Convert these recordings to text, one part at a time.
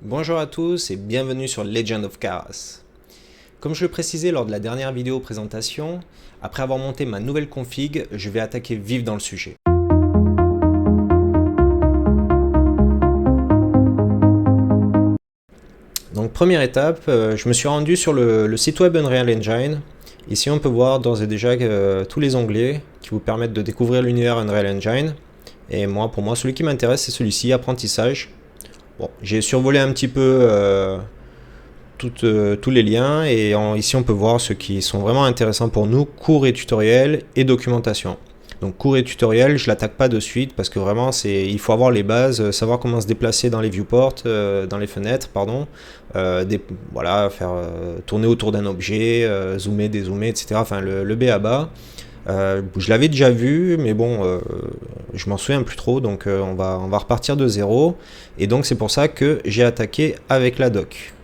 Bonjour à tous et bienvenue sur Legend of Chaos. Comme je le précisais lors de la dernière vidéo présentation, après avoir monté ma nouvelle config, je vais attaquer vif dans le sujet. Donc première étape, je me suis rendu sur le site web Unreal Engine. Ici on peut voir d'ores et déjà tous les onglets qui vous permettent de découvrir l'univers Unreal Engine. Et pour moi, celui qui m'intéresse c'est celui-ci, apprentissage. Bon, j'ai survolé un petit peu tous les liens et ici on peut voir ceux qui sont vraiment intéressants pour nous, cours et tutoriels et documentation. Donc cours et tutoriels, je l'attaque pas de suite parce que vraiment il faut avoir les bases, savoir comment se déplacer dans les viewports, dans les fenêtres, pardon, voilà, faire tourner autour d'un objet, zoomer, dézoomer, etc. Enfin le B à bas. Je l'avais déjà vu, mais bon, je m'en souviens plus trop, donc on va repartir de zéro. Et donc c'est pour ça que j'ai attaqué avec la doc.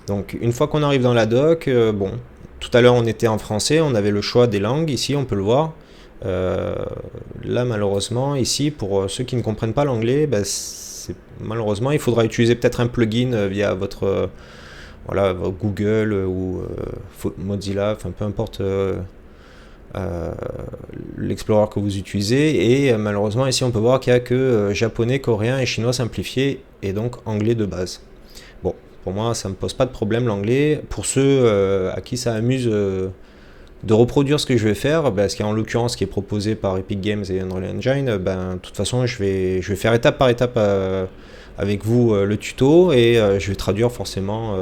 Donc une fois qu'on arrive dans la doc, bon, tout à l'heure on était en français, on avait le choix des langues, ici on peut le voir. Là malheureusement, ici pour ceux qui ne comprennent pas l'anglais, malheureusement il faudra utiliser peut-être un plugin via votre voilà, Google ou Mozilla, enfin peu importe l'explorer que vous utilisez. Et malheureusement ici on peut voir qu'il n'y a que japonais, coréen et chinois simplifié et donc anglais de base. Bon, pour moi, ça ne me pose pas de problème l'anglais. Pour ceux à qui ça amuse de reproduire ce que je vais faire, ce qui est en l'occurrence qui est proposé par Epic Games et Unreal Engine, de toute façon, je vais faire étape par étape avec vous le tuto et je vais traduire forcément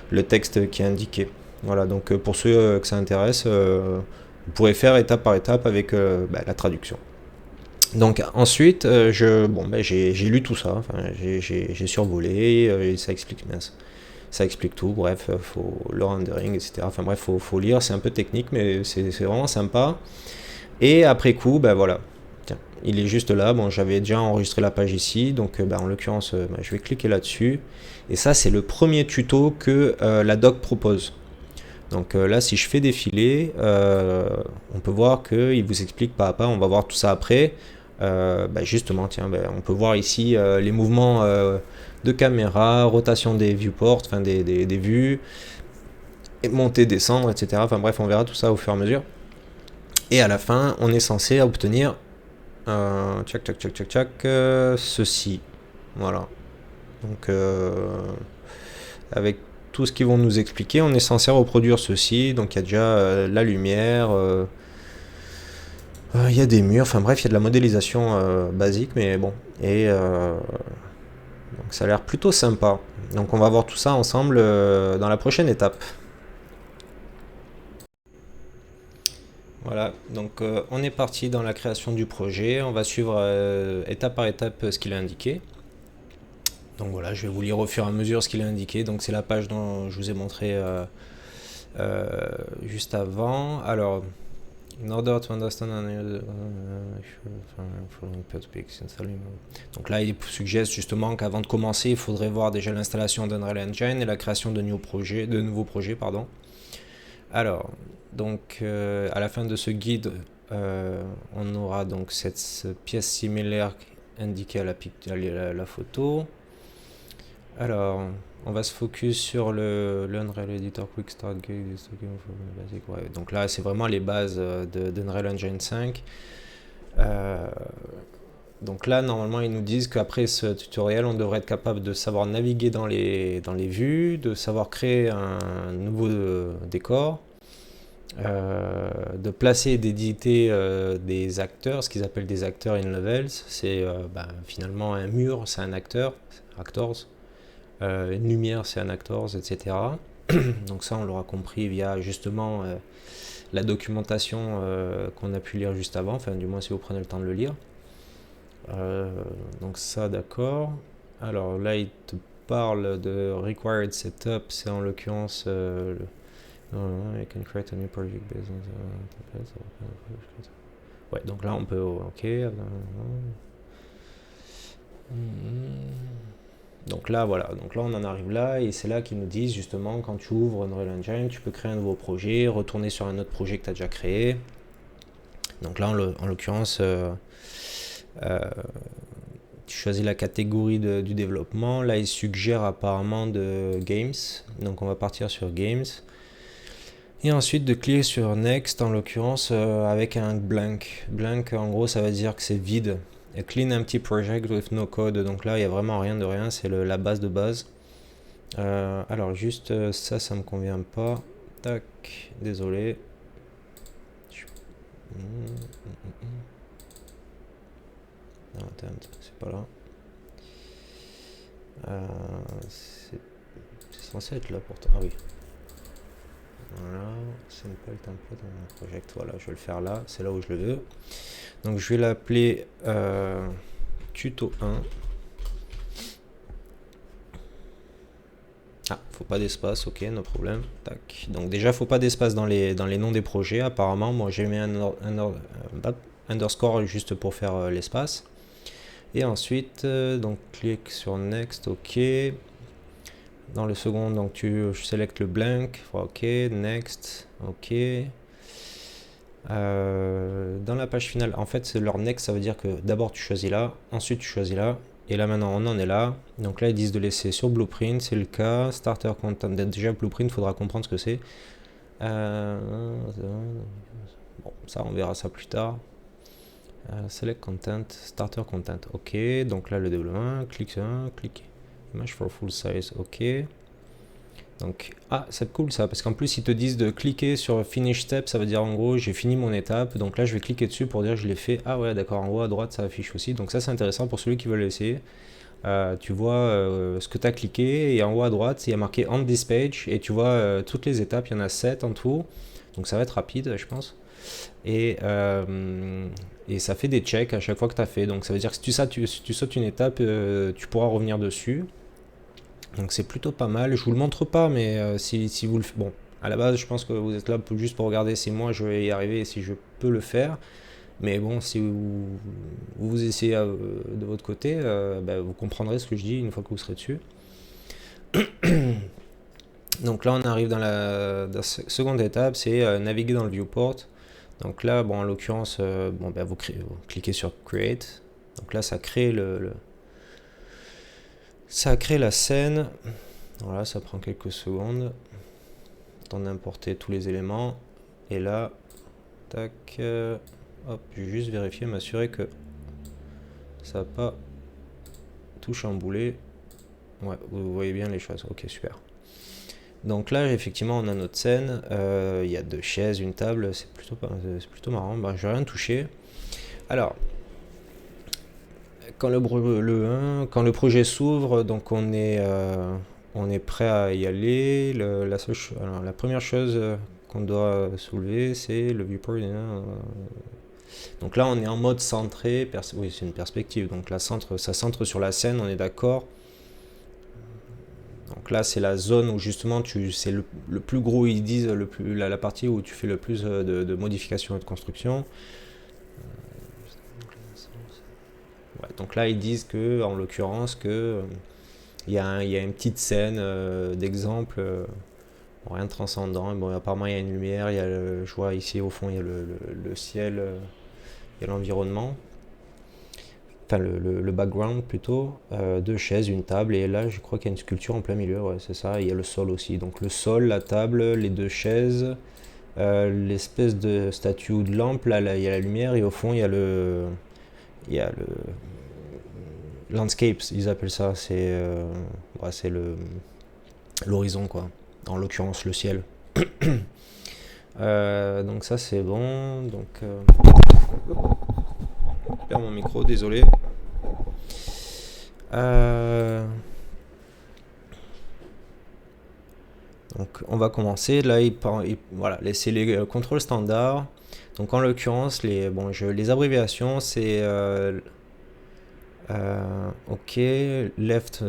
le texte qui est indiqué. Voilà, donc pour ceux que ça intéresse, vous pourrez faire étape par étape avec la traduction. Donc ensuite, j'ai lu tout ça, j'ai survolé, et ça explique tout, bref, faut le rendering, etc. Enfin bref, faut lire, c'est un peu technique, mais c'est vraiment sympa. Et après coup, voilà, tiens, il est juste là, bon j'avais déjà enregistré la page ici, donc en l'occurrence, je vais cliquer là-dessus. Et ça, c'est le premier tuto que la doc propose. Donc là, si je fais défiler, on peut voir qu'il vous explique pas à pas, on va voir tout ça après. Justement, tiens, on peut voir ici les mouvements de caméra, rotation des viewports, enfin des vues, et monter, descendre, etc. Enfin bref, on verra tout ça au fur et à mesure. Et à la fin, on est censé obtenir ceci. Voilà. Donc avec tout ce qu'ils vont nous expliquer, on est censé reproduire ceci. Donc il y a déjà la lumière, il y a des murs, enfin bref, il y a de la modélisation basique, mais bon. Et donc ça a l'air plutôt sympa. Donc on va voir tout ça ensemble dans la prochaine étape. Voilà, donc on est parti dans la création du projet. On va suivre étape par étape ce qu'il a indiqué. Donc voilà, je vais vous lire au fur et à mesure ce qu'il a indiqué. Donc c'est la page dont je vous ai montré juste avant. Alors, in order to understand donc là, il suggère justement qu'avant de commencer, il faudrait voir déjà l'installation d'Unreal Engine et la création de nouveaux projets. Pardon. Alors, donc à la fin de ce guide, on aura donc cette pièce similaire indiquée à la photo. Alors, on va se focus sur l'Unreal Editor Quick Start Guide. Ouais, donc là, c'est vraiment les bases d'Unreal Engine 5. Donc là, normalement, ils nous disent qu'après ce tutoriel, on devrait être capable de savoir naviguer dans les vues, de savoir créer un nouveau décor, de placer et d'éditer des acteurs, ce qu'ils appellent des acteurs in levels. C'est finalement un mur, c'est un acteur, actors. Une lumière, c'est un actors, etc. Donc ça, on l'aura compris via justement la documentation qu'on a pu lire juste avant, enfin du moins si vous prenez le temps de le lire. Donc ça, d'accord. Alors là, il te parle de required setup, c'est en l'occurrence I can create a new project based on the template. Ouais, donc là on peut, ok. Donc là, voilà, donc là on en arrive là, et c'est là qu'ils nous disent justement quand tu ouvres Unreal Engine, tu peux créer un nouveau projet, retourner sur un autre projet que tu as déjà créé. Donc là, en l'occurrence, tu choisis la catégorie du développement. Là, il suggère apparemment de Games. Donc, on va partir sur Games. Et ensuite, de cliquer sur Next, en l'occurrence, avec un blank. Blank, en gros, ça veut dire que c'est vide. A clean empty project with no code. Donc là, il n'y a vraiment rien de rien. C'est la base de base. Alors, juste ça me convient pas. Tac, désolé. Non, attends, c'est pas là. C'est censé être là pourtant. Ah oui. Voilà, simple template project. Voilà, je vais le faire là. C'est là où je le veux. Donc je vais l'appeler tuto 1. Ah, faut pas d'espace, ok, no problème. Tac. Donc déjà, faut pas d'espace dans les noms des projets. Apparemment, moi j'ai mis un underscore juste pour faire l'espace. Et ensuite, donc clique sur Next, ok. Dans le second, donc je sélecte le blank, ok, Next, ok. Dans la page finale, en fait, c'est leur Next, ça veut dire que d'abord tu choisis là, ensuite tu choisis là. Et là maintenant on en est là. Donc là ils disent de laisser sur Blueprint, c'est le cas. Starter Content, déjà Blueprint, il faudra comprendre ce que c'est. Bon, ça on verra ça plus tard. Select Content, Starter Content, ok. Donc là le développement, clique sur un, clique. Image for full size, ok. Donc, c'est cool ça, parce qu'en plus ils te disent de cliquer sur Finish Step, ça veut dire en gros j'ai fini mon étape, donc là je vais cliquer dessus pour dire je l'ai fait. Ah ouais d'accord, en haut à droite ça affiche aussi, donc ça c'est intéressant pour celui qui veut l'essayer. Tu vois ce que tu as cliqué, et en haut à droite il y a marqué On this page, et tu vois toutes les étapes, il y en a 7 en tout, donc ça va être rapide je pense. Et ça fait des checks à chaque fois que tu as fait, donc ça veut dire que si tu sautes une étape, tu pourras revenir dessus. Donc c'est plutôt pas mal. Je vous le montre pas, mais si vous le faites. Bon, à la base, je pense que vous êtes là juste pour regarder si moi je vais y arriver et si je peux le faire. Mais bon, si vous essayez de votre côté, vous comprendrez ce que je dis une fois que vous serez dessus. Donc là, on arrive dans la seconde étape, c'est naviguer dans le viewport. Donc là, bon, en l'occurrence, vous cliquez sur Create. Donc là, ça crée ça crée la scène. Voilà, ça prend quelques secondes. Temps d'importer tous les éléments. Et là, tac, hop, je vais juste vérifier, m'assurer que ça n'a pas tout chamboulé. Ouais, vous voyez bien les choses. Ok, super. Donc là, effectivement, on a notre scène. Il y a 2 chaises, une table. C'est plutôt marrant. Je vais rien toucher. Alors, quand le projet s'ouvre, donc on est prêt à y aller. La première chose qu'on doit soulever, c'est le viewport. Donc là, on est en mode centré. Oui, c'est une perspective. Donc là, ça centre sur la scène, on est d'accord. Donc là, c'est la zone où justement, c'est le plus gros, ils disent, la partie où tu fais le plus de modifications et de construction. Ouais, donc là, ils disent que, en l'occurrence, que il y a une petite scène d'exemple, rien de transcendant. Bon, apparemment, il y a une lumière, je vois ici au fond, il y a le ciel, il y a l'environnement. Enfin, le background plutôt, 2 chaises, une table, et là, je crois qu'il y a une sculpture en plein milieu, ouais, c'est ça. Il y a le sol aussi. Donc le sol, la table, les 2 chaises, l'espèce de statue ou de lampe, là, il y a la lumière, et au fond, il y a le landscapes, ils appellent ça, c'est l'horizon quoi, en l'occurrence le ciel. Donc ça c'est bon, donc je perds mon micro, désolé. Donc on va commencer, là voilà, c'est les contrôles standards. Donc en l'occurrence les abréviations c'est ok, left,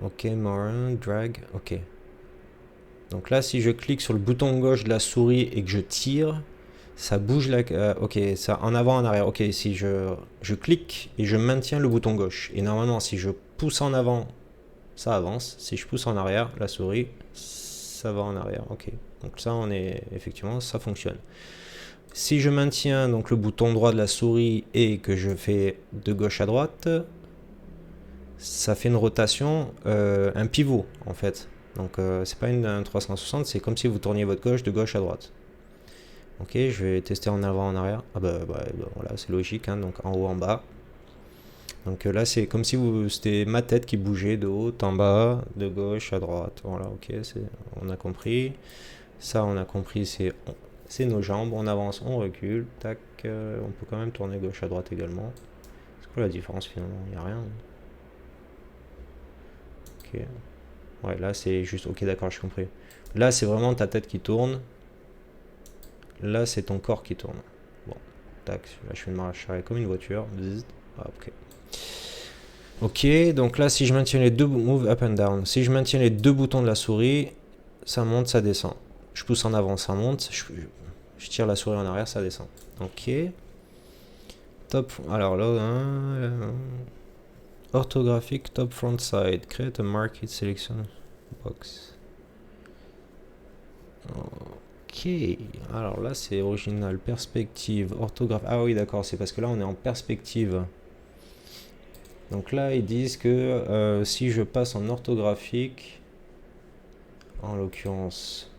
ok, marron, drag, ok. Donc là, si je clique sur le bouton gauche de la souris et que je tire, ça bouge ok, ça en avant, en arrière. Ok, si je clique et je maintiens le bouton gauche. Et normalement, si je pousse en avant, ça avance. Si je pousse en arrière, la souris, ça va en arrière. Ok, donc ça, effectivement, ça fonctionne. Si je maintiens donc le bouton droit de la souris et que je fais de gauche à droite, ça fait une rotation, un pivot en fait. Donc c'est pas un 360, c'est comme si vous tourniez votre gauche de gauche à droite. Ok, je vais tester en avant, en arrière. Ah bah, voilà, c'est logique, hein, donc en haut, en bas. Donc là, c'est comme si c'était ma tête qui bougeait de haut en bas, de gauche à droite. Voilà, ok, on a compris. Ça, on a compris, c'est nos jambes. On avance, on recule. Tac, on peut quand même tourner gauche à droite également. C'est quoi la différence finalement? Il n'y a rien. Ok. Ouais, là, c'est juste. Ok, d'accord, j'ai compris. Là, c'est vraiment ta tête qui tourne. Là, c'est ton corps qui tourne. Bon, tac, là, je fais une marche arrière comme une voiture. Bzzz. Ah, ok. Ok, donc là, si je maintiens les deux move up and down, si je maintiens les deux boutons de la souris, ça monte, ça descend. Je pousse en avant, ça monte. Je tire la souris en arrière, ça descend. Ok. Top. Alors là, orthographique top front side. Create a market selection box. Ok. Alors là, c'est original. Perspective. Orthographe. Ah oui, d'accord. C'est parce que là, on est en perspective. Donc là, ils disent que si je passe en orthographique, en l'occurrence,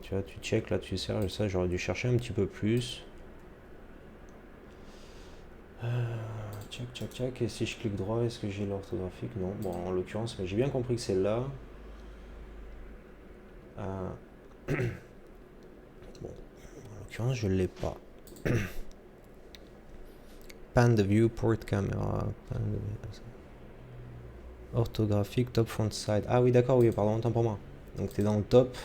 tu vois, tu check là, tu sais, ça, j'aurais dû chercher un petit peu plus. Check, check, check. Et si je clique droit, est-ce que j'ai l'orthographique? Non. Bon, en l'occurrence, mais j'ai bien compris que c'est là. Bon, en l'occurrence, je ne l'ai pas. Pan the viewport camera. Orthographique, top front side. Ah oui, d'accord, oui, pardon, autant pour moi. Donc, tu es dans le top.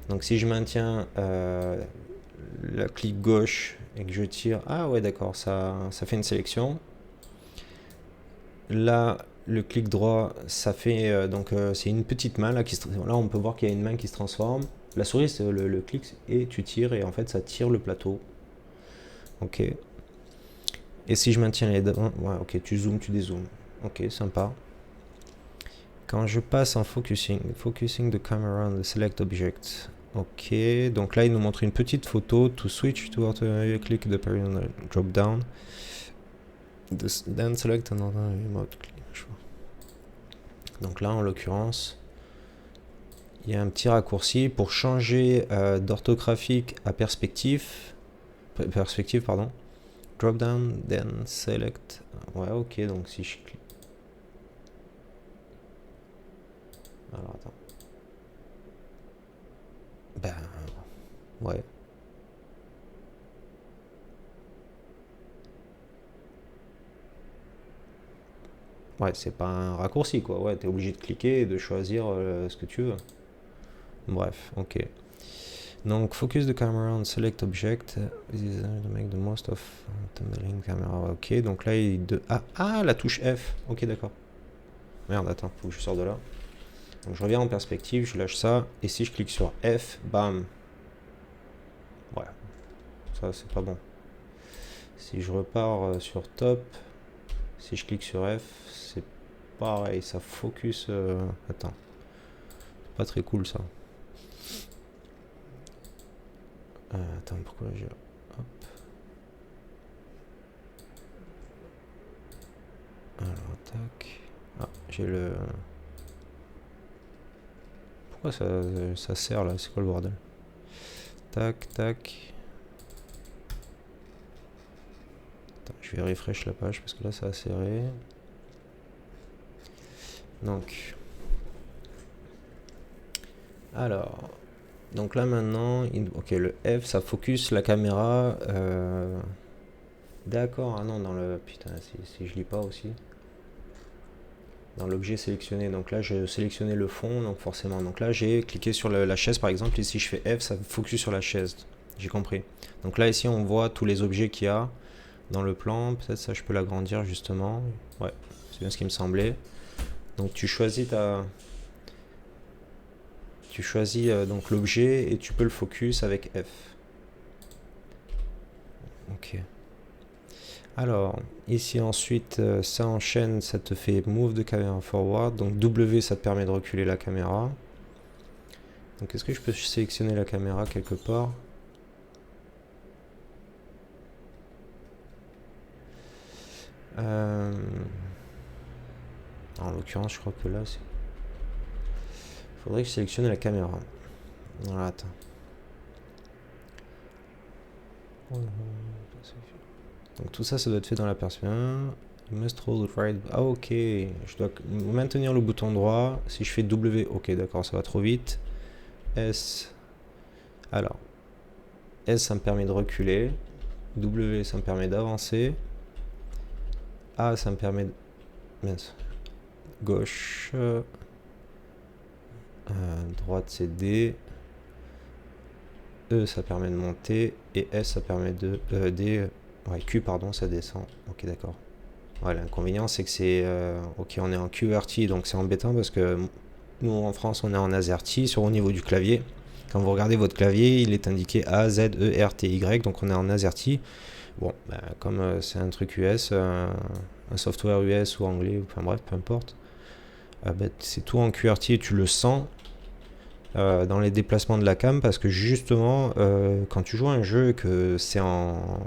Donc, si je maintiens la clic gauche et que je tire. Ah ouais, d'accord, ça fait une sélection. Là, le clic droit, ça fait c'est une petite main là là on peut voir qu'il y a une main qui se transforme. La souris c'est le clic et tu tires et en fait ça tire le plateau. Ok. Et si je maintiens les deux, ouais, ok, tu zoomes, tu dézoomes. Ok, sympa. Quand je passe en focusing the camera on the select object. Ok, donc là il nous montre une petite photo. To switch to click the period drop down. Then select another remote click. Donc là, en l'occurrence, il y a un petit raccourci pour changer d'orthographique à perspective, pardon. Drop down, then select. Ouais, ok, donc si je clique. Alors attends. Ben, ouais. Ouais, c'est pas un raccourci quoi. Ouais, t'es obligé de cliquer et de choisir ce que tu veux. Bref, ok. Donc, focus the camera on select object. This is to make the most of tumbling camera. Ok, donc là, la touche F. Ok, d'accord. Merde, attends, faut que je sorte de là. Donc, je reviens en perspective, je lâche ça. Et si je clique sur F, bam. Ouais, ça, c'est pas bon. Si je repars sur top, si je clique sur F, c'est pareil, ça focus. Attends, c'est pas très cool ça. Attends, pourquoi j'ai. Hop. Alors, tac. Ah, j'ai le. Pourquoi ça sert là? C'est quoi le bordel? Tac, tac. Attends, je vais refresh la page parce que là ça a serré. Donc. Alors. Donc là maintenant, ok, le F ça focus la caméra. D'accord, ah non, dans le. Putain, si je lis pas aussi. Dans l'objet sélectionné, donc là j'ai sélectionné le fond, donc forcément. Donc là j'ai cliqué sur la chaise par exemple, et si je fais F, ça focus sur la chaise. J'ai compris. Donc là ici on voit tous les objets qu'il y a dans le plan. Peut-être ça je peux l'agrandir justement. Ouais, c'est bien ce qui me semblait. Donc tu choisis donc l'objet et tu peux le focus avec F. Ok. Alors, ici ensuite, ça enchaîne, ça te fait move de caméra forward. Donc W, ça te permet de reculer la caméra. Donc est-ce que je peux sélectionner la caméra quelque part? En l'occurrence, je crois que là, c'est... Faudrait que je sélectionne la caméra. Voilà, attends. Donc tout ça, ça doit être fait dans l'aperçu. You must hold right. Ah ok, je dois maintenir le bouton droit. Si je fais W, ok d'accord, ça va trop vite. S, alors S ça me permet de reculer. W ça me permet d'avancer. A ça me permet de... Mince. Gauche. Droite c'est D. E ça permet de monter. Et S ça permet de... D, ouais, Q pardon, ça descend. Ok d'accord. Ouais, l'inconvénient c'est que c'est... ok, on est en QWERTY, donc c'est embêtant parce que nous en France on est en AZERTY au niveau du clavier. Quand vous regardez votre clavier, il est indiqué A, Z, E, R, T, Y, donc on est en AZERTY. Bon, bah, comme c'est un truc US, un software US ou anglais, enfin bref, peu importe, bah, c'est tout en QWERTY et tu le sens dans les déplacements de la cam parce que justement, quand tu joues à un jeu et que c'est en...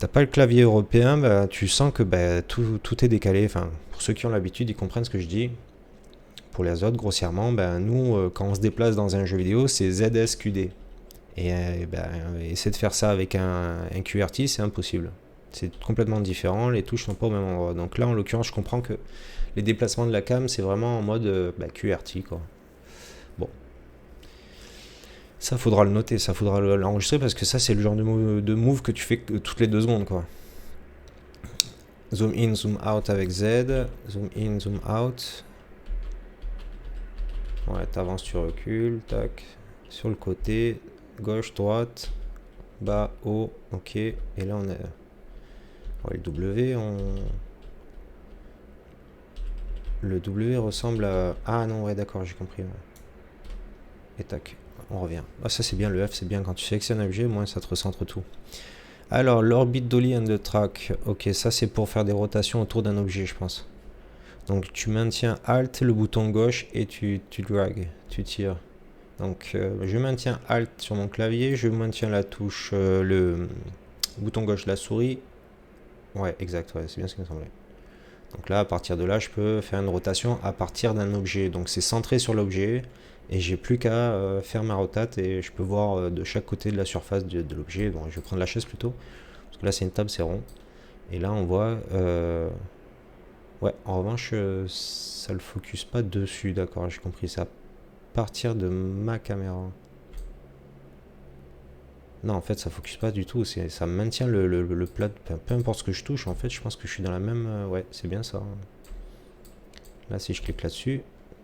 T'as pas le clavier européen, bah, tu sens que bah, tout est décalé. Enfin, pour ceux qui ont l'habitude, ils comprennent ce que je dis. Pour les autres, grossièrement, bah, nous, quand on se déplace dans un jeu vidéo, c'est ZSQD. Et essayer de faire ça avec un QWERTY, c'est impossible. C'est complètement différent, les touches sont pas au même endroit. Donc là, en l'occurrence, je comprends que les déplacements de la cam, c'est vraiment en mode QWERTY, quoi. Bon. Ça, faudra le noter, ça faudra l'enregistrer parce que ça, c'est le genre de move que tu fais toutes les 2 secondes, quoi. Zoom in, zoom out avec Z. Zoom in, zoom out. Ouais, t'avances, tu recules. Tac. Sur le côté. Gauche, droite. Bas, haut. Ok. Et là, on a... Ouais, le W, Le W ressemble à... Ah non, ouais, d'accord, j'ai compris. Ouais. Et tac. On revient. Ah, ça, c'est bien. Le F, c'est bien. Quand tu sélectionnes un objet, au moins, ça te recentre tout. Alors, l'orbit dolly and the track. Ok, ça, c'est pour faire des rotations autour d'un objet, je pense. Donc tu maintiens Alt, le bouton gauche, et tu drag, tu tires. Donc je maintiens Alt sur mon clavier, je maintiens la touche, le bouton gauche de la souris. Ouais, exact, ouais, c'est bien ce qui me semblait. Donc là, à partir de là, je peux faire une rotation à partir d'un objet. Donc c'est centré sur l'objet, et j'ai plus qu'à faire ma rotate, et je peux voir de chaque côté de la surface de l'objet. Bon, je vais prendre la chaise plutôt, parce que là c'est une table, c'est rond. Et là on voit... ouais, en revanche, ça le focus pas dessus, d'accord, j'ai compris ça. À partir de ma caméra. Non, en fait, ça focus pas du tout, ça maintient le plat, peu importe ce que je touche, en fait, je pense que je suis dans la même... ouais, c'est bien ça. Là, si je clique là-dessus,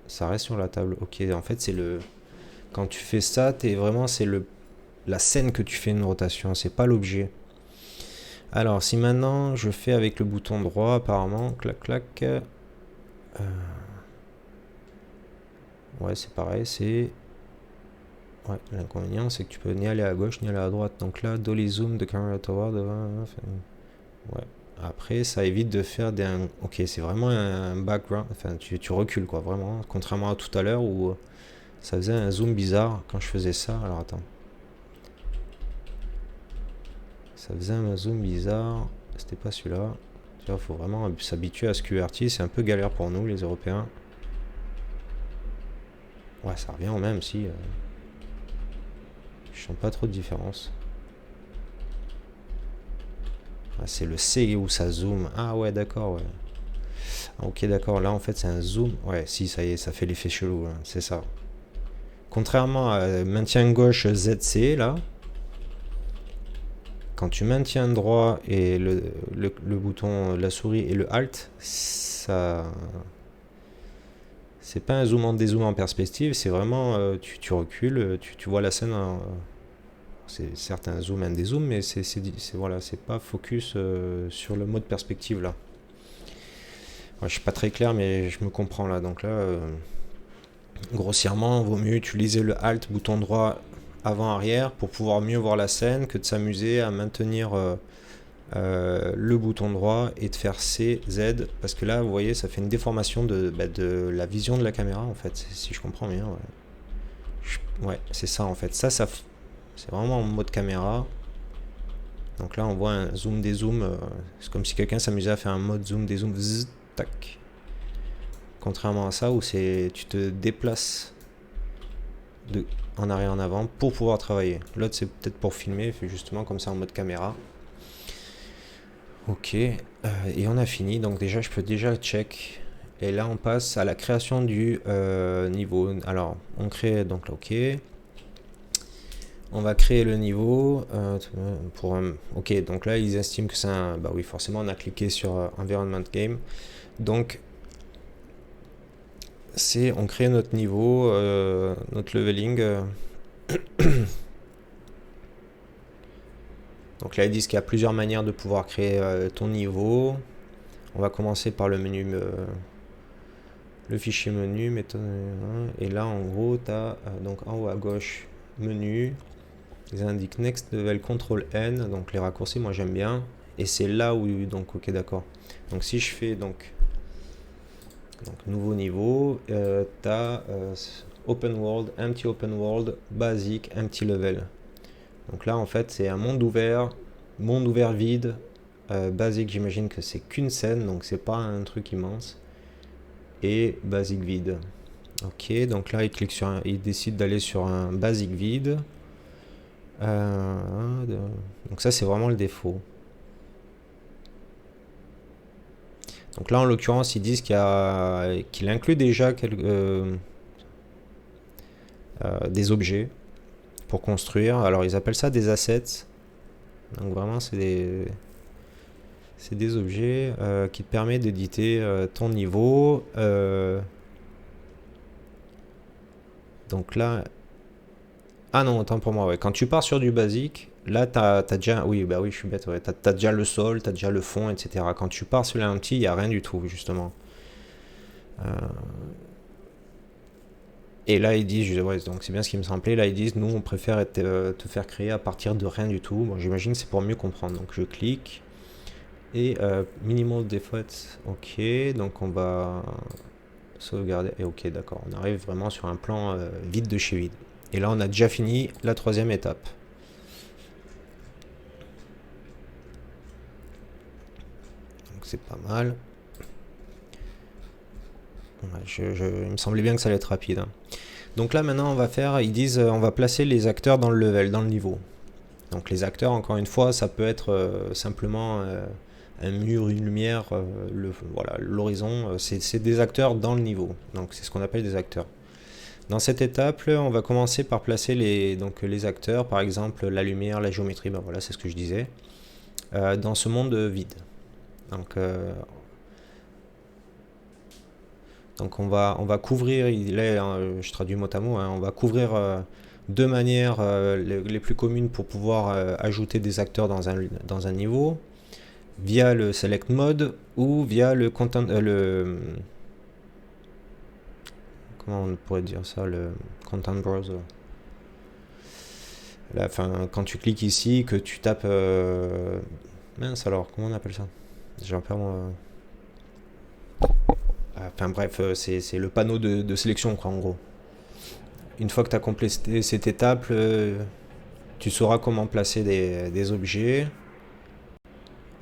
ça reste sur la table. Ok, en fait, c'est le... Quand tu fais ça, c'est la scène que tu fais une rotation, c'est pas l'objet. Alors, si maintenant, je fais avec le bouton droit, apparemment, clac, clac... ouais, c'est pareil, c'est... Ouais, l'inconvénient, c'est que tu peux ni aller à gauche, ni aller à droite. Donc là, dolly zoom de camera toward... ouais. Après, ça évite de faire des... Ok, c'est vraiment un background. Enfin, tu recules, quoi, vraiment. Contrairement à tout à l'heure où ça faisait un zoom bizarre quand je faisais ça. Alors, attends. Ça faisait un zoom bizarre. C'était pas celui-là. Tu vois, faut vraiment s'habituer à ce QWERTY. C'est un peu galère pour nous, les Européens. Ouais, ça revient au même, si... je sens pas trop de différence. Ah, c'est le C où ça zoome. Ah ouais, d'accord, ouais. Ah, ok, d'accord, là en fait c'est un zoom. Ouais, si, ça y est, ça fait l'effet chelou, hein, c'est ça. Contrairement à maintien gauche ZC, là, quand tu maintiens droit et le bouton de la souris et le Alt, ça... C'est pas un zoom en dézoom en perspective, c'est vraiment... tu recules, tu vois la scène... c'est certes un zoom, un dézoom, mais voilà, c'est pas focus sur le mode perspective, là. Ouais, je suis pas très clair, mais je me comprends, là. Donc là... grossièrement, il vaut mieux utiliser le Alt, bouton droit, avant-arrière, pour pouvoir mieux voir la scène que de s'amuser à maintenir le bouton droit et de faire C, Z, parce que là, vous voyez, ça fait une déformation de la vision de la caméra, en fait, si je comprends bien. Ouais, ouais c'est ça, en fait. Ça c'est vraiment en mode caméra. Donc là, on voit un zoom des zooms. C'est comme si quelqu'un s'amusait à faire un mode zoom des zooms. Zzz, tac. Contrairement à ça, où tu te déplaces en arrière en avant pour pouvoir travailler. L'autre, c'est peut-être pour filmer, fait justement comme ça en mode caméra. Ok, et on a fini. Donc déjà, je peux déjà check. Et là, on passe à la création du niveau. Alors, on crée donc là, ok. On va créer le niveau pour ok, donc là ils estiment que c'est un, bah oui, forcément on a cliqué sur environment game, donc on crée notre niveau, notre leveling. Donc là ils disent qu'il y a plusieurs manières de pouvoir créer ton niveau. On va commencer par le menu, le fichier menu, méthode, et là en gros tu as donc en haut à gauche menu. Ils indiquent Next Level Control N, donc les raccourcis, moi j'aime bien. Et c'est là où, donc ok d'accord. Donc si je fais donc nouveau niveau, tu as Open World, Empty Open World, Basic, Empty Level. Donc là en fait c'est un monde ouvert vide. Basic, j'imagine que c'est qu'une scène, donc c'est pas un truc immense. Et Basic vide. Ok, donc là il décide d'aller sur un Basic vide. Donc ça c'est vraiment le défaut. Donc là en l'occurrence ils disent qu'il inclut déjà des objets pour construire. Alors ils appellent ça des assets. Donc vraiment c'est des objets qui te permettent d'éditer ton niveau. Donc là... Ah non, autant pour moi, ouais. Quand tu pars sur du basique, là, t'as déjà... Oui, bah oui, je suis bête, ouais. T'as déjà le sol, t'as déjà le fond, etc. Quand tu pars sur l'empty, il n'y a rien du tout, justement. Et là, ils disent... Ouais, donc c'est bien ce qui me semblait. Là, ils disent, nous, on préfère te faire créer à partir de rien du tout. Bon, j'imagine que c'est pour mieux comprendre. Donc, je clique. Et minimal default, ok. Donc, on va sauvegarder. Et ok, d'accord. On arrive vraiment sur un plan vide de chez vide. Et là, on a déjà fini la troisième étape. Donc c'est pas mal. Ouais, il me semblait bien que ça allait être rapide. Hein. Donc là, maintenant, on va faire... Ils disent, on va placer les acteurs dans le level, dans le niveau. Donc les acteurs, encore une fois, ça peut être simplement un mur, une lumière, voilà, l'horizon. C'est des acteurs dans le niveau. Donc c'est ce qu'on appelle des acteurs. Dans cette étape, on va commencer par placer les acteurs, par exemple la lumière, la géométrie, ben voilà, c'est ce que je disais, dans ce monde vide. Donc on va couvrir, je traduis mot à mot, hein, on va couvrir deux manières les plus communes pour pouvoir ajouter des acteurs dans un niveau, via le select mode ou via le content, comment on pourrait dire ça, le content browser. Là, quand tu cliques ici, que tu tapes... mince alors, comment on appelle ça? J'en perds mon... Enfin bref, c'est le panneau de sélection, quoi, en gros. Une fois que tu as complété cette étape, tu sauras comment placer des objets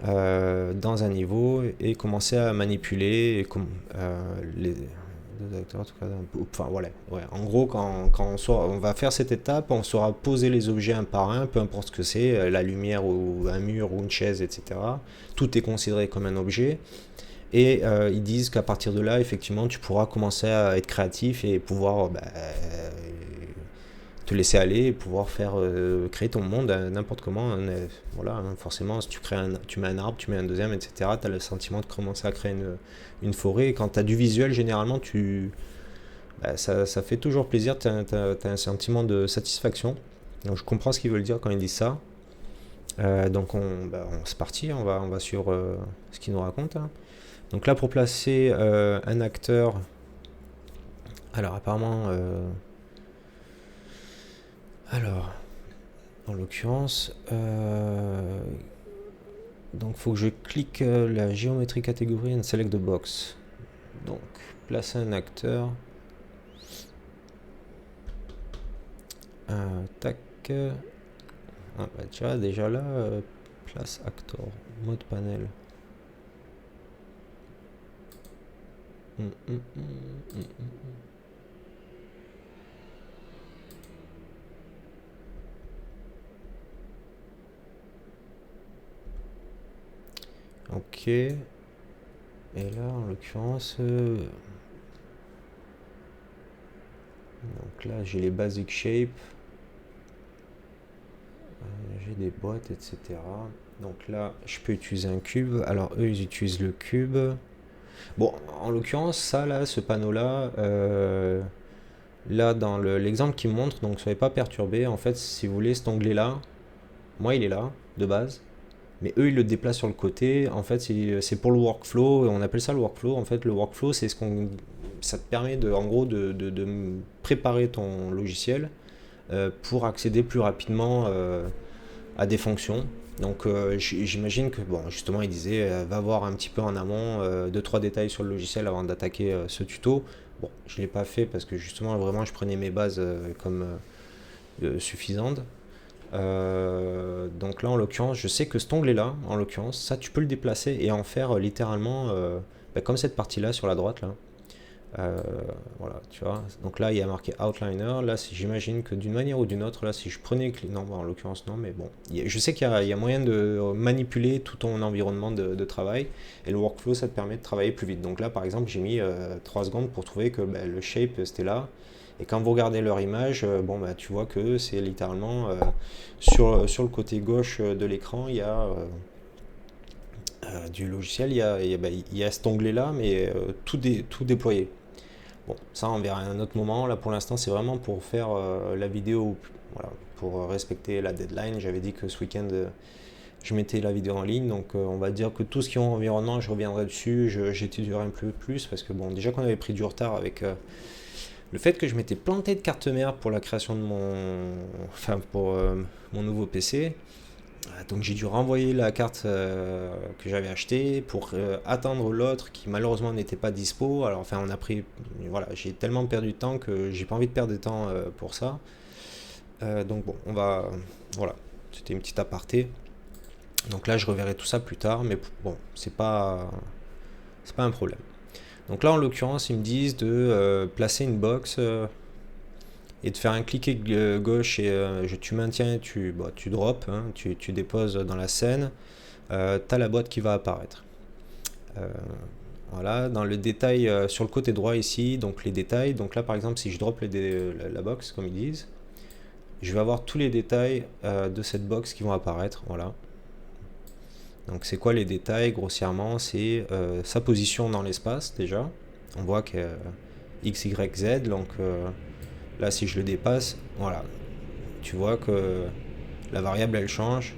dans un niveau et commencer à manipuler les acteurs, en tout cas, enfin voilà. Ouais. En gros, quand on va faire cette étape, on saura poser les objets un par un, peu importe ce que c'est, la lumière ou un mur ou une chaise, etc. Tout est considéré comme un objet. Et ils disent qu'à partir de là, effectivement, tu pourras commencer à être créatif et pouvoir te laisser aller et pouvoir créer ton monde n'importe comment. Voilà, hein, forcément, si tu mets un arbre, tu mets un deuxième, etc., tu as le sentiment de commencer à créer une forêt. Et quand tu as du visuel, généralement, ça fait toujours plaisir, tu as un sentiment de satisfaction. Donc je comprends ce qu'ils veulent dire quand ils disent ça. Donc c'est parti, on va sur ce qu'ils nous racontent. Hein. Donc là, pour placer un acteur, alors apparemment, en l'occurrence, donc faut que je clique la géométrie catégorie and select the box. Donc placer un acteur. Tac. Ah bah tiens, déjà là, Class actor, mode panel. Ok. Et là, en l'occurrence, donc là, j'ai les basic shapes. J'ai des boîtes, etc. Donc là, je peux utiliser un cube. Alors eux, ils utilisent le cube. Bon, en l'occurrence, ça là, ce panneau-là, là dans l'exemple qui me montre, donc soyez pas perturbé. En fait, si vous voulez, cet onglet-là, moi, il est là de base. Mais eux, ils le déplacent sur le côté. En fait, c'est pour le workflow. On appelle ça le workflow. En fait, le workflow, c'est ça te permet en gros de préparer ton logiciel pour accéder plus rapidement à des fonctions. Donc, j'imagine que, bon, justement, il disait, va voir un petit peu en amont 2-3 détails sur le logiciel avant d'attaquer ce tuto. Bon, je ne l'ai pas fait parce que justement, vraiment, je prenais mes bases comme suffisantes. Donc là en l'occurrence je sais que cet onglet là en l'occurrence ça tu peux le déplacer et en faire littéralement comme cette partie là sur la droite là. Voilà tu vois, donc là il y a marqué outliner. Là j'imagine que d'une manière ou d'une autre là si je prenais non en l'occurrence non mais bon je sais qu'il y a moyen de manipuler tout ton environnement de travail et le workflow ça te permet de travailler plus vite. Donc là par exemple j'ai mis 3 secondes pour trouver que le shape c'était là. Et quand vous regardez leur image, bon, bah, tu vois que c'est littéralement sur le côté gauche de l'écran, il y a du logiciel, il y a cet onglet-là, mais tout déployé. Bon, ça on verra à un autre moment. Là pour l'instant, c'est vraiment pour faire la vidéo, voilà, pour respecter la deadline. J'avais dit que ce week-end, je mettais la vidéo en ligne, donc on va dire que tout ce qui est environnement, je reviendrai dessus, j'étudierai un peu plus, parce que bon, déjà qu'on avait pris du retard avec le fait que je m'étais planté de carte mère pour la création de mon nouveau PC, donc j'ai dû renvoyer la carte que j'avais achetée pour attendre l'autre qui malheureusement n'était pas dispo. Alors enfin on a pris, voilà, j'ai tellement perdu de temps que j'ai pas envie de perdre de temps pour ça. Donc bon, voilà, c'était une petite aparté. Donc là je reverrai tout ça plus tard, mais bon, c'est pas un problème. Donc là en l'occurrence ils me disent de placer une box et de faire un cliquet gauche et tu maintiens, tu drops, hein, tu déposes dans la scène, tu as la boîte qui va apparaître. Voilà, dans le détail sur le côté droit ici, donc les détails, donc là par exemple si je drop la box comme ils disent, je vais avoir tous les détails de cette box qui vont apparaître, voilà. Donc c'est quoi les détails grossièrement? C'est sa position dans l'espace déjà, on voit que X, Y, Z, donc là si je le dépasse, voilà, tu vois que la variable elle change.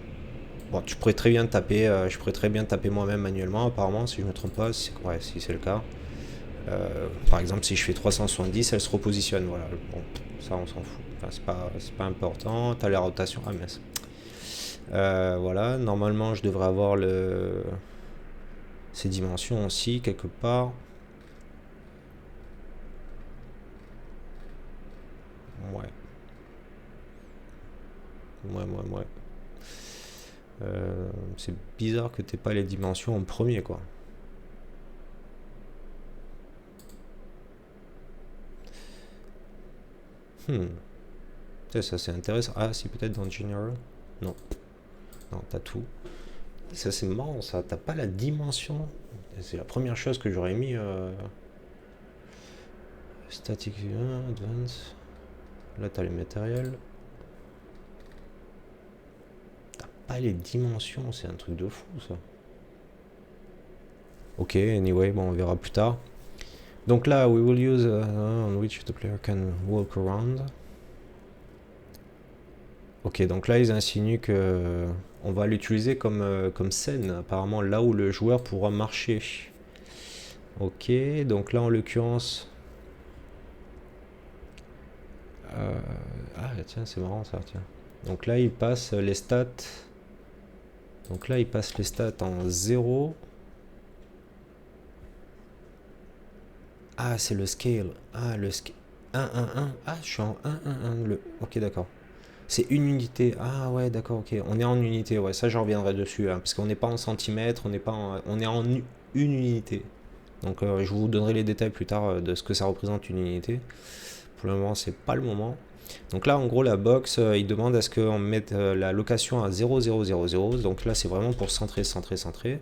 Bon, tu pourrais très bien taper, je pourrais très bien taper moi-même manuellement apparemment si je me trompe pas, si c'est le cas. Par exemple si je fais 370 elle se repositionne, voilà. Bon, ça on s'en fout, enfin, c'est pas important. T'as la rotation, ah mince. Voilà, normalement je devrais avoir ces dimensions aussi quelque part. Ouais. Ouais. C'est bizarre que t'aies pas les dimensions en premier quoi. Ça c'est intéressant. Ah si, peut-être dans General. Non, t'as tout. Ça c'est marrant ça, t'as pas la dimension. C'est la première chose que j'aurais mis. Static View, Advance. Là t'as les matériels. T'as pas les dimensions, c'est un truc de fou ça. Ok, anyway, bon on verra plus tard. Donc là, we will use on which the player can walk around. Ok, donc là ils insinuent que on va l'utiliser comme scène, apparemment là où le joueur pourra marcher. Ok, donc là en l'occurrence... Ah tiens, c'est marrant ça, tiens. Donc là il passe les stats... Donc là il passe les stats en 0. Ah, c'est le scale. Ah, le scale. 1, 1, 1. Ah, je suis en 1, 1, 1. Ok, d'accord. C'est une unité. Ah ouais, d'accord, ok. On est en unité, ouais, ça je reviendrai dessus, hein, parce qu'on n'est pas en centimètres, on n'est pas on est en une unité. Donc je vous donnerai les détails plus tard de ce que ça représente une unité. Pour le moment, c'est pas le moment. Donc là, en gros, la box, il demande à ce qu'on mette la location à 0,000. Donc là, c'est vraiment pour centrer, centrer, centrer.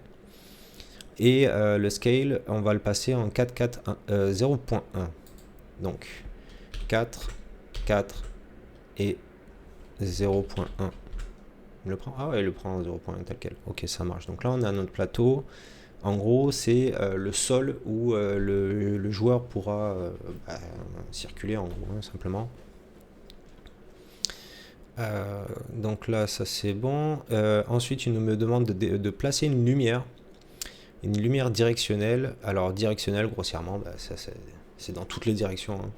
Et le scale, on va le passer en 4, 4, 0.1. Donc 4, 4 et 0.1. Il le prend? Ah ouais, il le prend en 0.1 tel quel. Ok, ça marche. Donc là, on a notre plateau. En gros, c'est le sol où le joueur pourra bah, circuler, en gros, hein, simplement. Donc là, ça c'est bon. Ensuite, il me demande de placer une lumière directionnelle. Alors, directionnelle, grossièrement, bah, ça, c'est dans toutes les directions, hein.